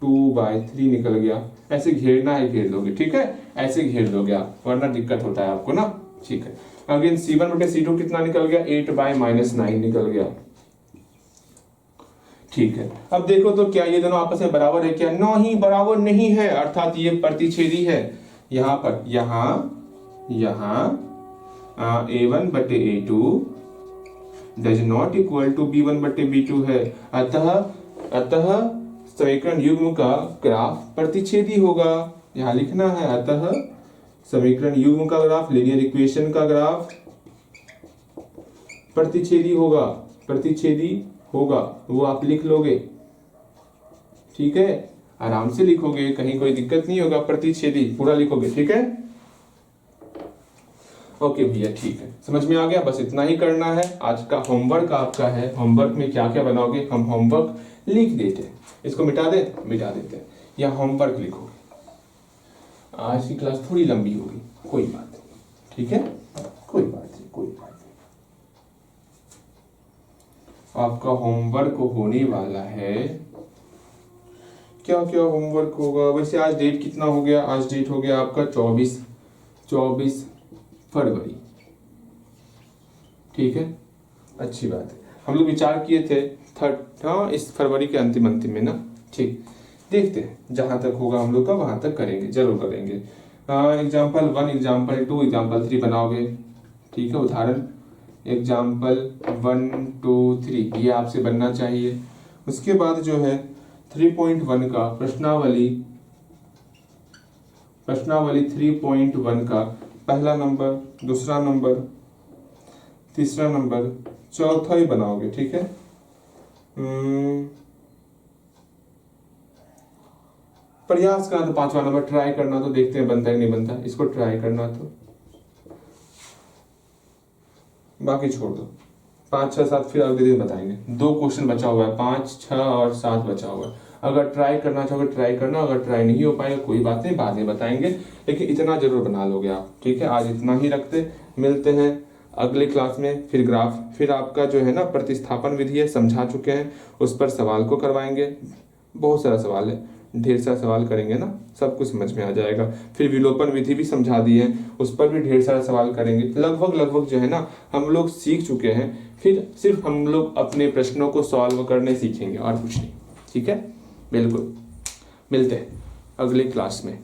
2/3 निकल गया। ऐसे घेरना है घेर लोगे, ठीक है, ऐसे घेर लोगे आप, वरना दिक्कत होता है आपको ना, ठीक है। अगेन c1 बटे c2 कितना निकल गया 8/-9 निकल गया, ठीक है। अब देखो तो क्या ये दोनों आपस में बराबर है क्या? नहीं, बराबर नहीं है, अर्थात ये प्रतिच्छेदी है। यहाँ पर यहाँ a1 बटे a2 does not equal to b1 बटे b2 है। अतः समीकरण युग्म का ग्राफ प्रतिच्छेदी होगा, यहाँ लिखना है। अतः समीकरण युग्म का ग्राफ, लीनियर इक्वेशन का ग्राफ प्रतिच्छेदी होगा, वो आप लिख लोगे, ठीक है, आराम से लिखोगे, कहीं कोई दिक्कत नहीं होगा। प्रतिच्छेदी पूरा लिखोगे, ठीक है। ओके भैया ठीक है, समझ में आ गया। बस इतना ही करना है। आज का होमवर्क आपका है। होमवर्क में क्या क्या बनाओगे, हम होमवर्क लिख देते हैं, इसको मिटा देते हैं, या होमवर्क लिखोगे। आज की क्लास थोड़ी लंबी होगी, कोई बात नहीं, ठीक है, कोई बात नहीं। आपका होमवर्क होने वाला है, क्या क्या होमवर्क होगा वैसे? आज डेट कितना हो गया? आज डेट हो गया आपका 24 फरवरी, ठीक है, अच्छी बात है। हम लोग विचार किए थे इस फरवरी के अंतिम में ना, ठीक, देखते हैं जहां तक होगा हम लोग का वहां तक करेंगे, जरूर करेंगे। एग्जाम्पल 1, एग्जाम्पल 2, एग्जाम्पल 3 बनाओगे, ठीक है। उदाहरण एग्जाम्पल 1, 2, 3 ये आपसे बनना चाहिए। उसके बाद जो है 3.1 का प्रश्नावली 3.1 का पहला नंबर, दूसरा नंबर, तीसरा नंबर, चौथा ही बनाओगे, ठीक है। प्रयास करना तो 5वां नंबर, ट्राई करना तो देखते हैं बनता है नहीं बनता, इसको ट्राई करना तो, बाकी छोड़ दो। 5, 6, 7 फिर अगले दिन बताएंगे। 2 क्वेश्चन बचा हुआ है, 5, 6 और 7 बचा हुआ है। अगर ट्राई करना चाहोगे ट्राई करना, अगर ट्राई नहीं हो पाएगा कोई बात नहीं, बाद में बताएंगे, लेकिन इतना जरूर बना लोगे आप, ठीक है। आज इतना ही रखते, मिलते हैं अगले क्लास में। फिर ग्राफ, फिर आपका जो है ना प्रतिस्थापन विधि है, समझा चुके हैं, उस पर सवाल को करवाएंगे। बहुत सारा सवाल है, ढेर सारा सवाल करेंगे ना, सब कुछ समझ में आ जाएगा। फिर विलोपन विधि भी समझा दी है, उस पर भी ढेर सारा सवाल करेंगे। लगभग जो है ना हम लोग सीख चुके हैं। फिर सिर्फ हम लोग अपने प्रश्नों को सॉल्व करने सीखेंगे और कुछ नहीं, ठीक है। बिल्कुल, मिलते हैं अगले क्लास में।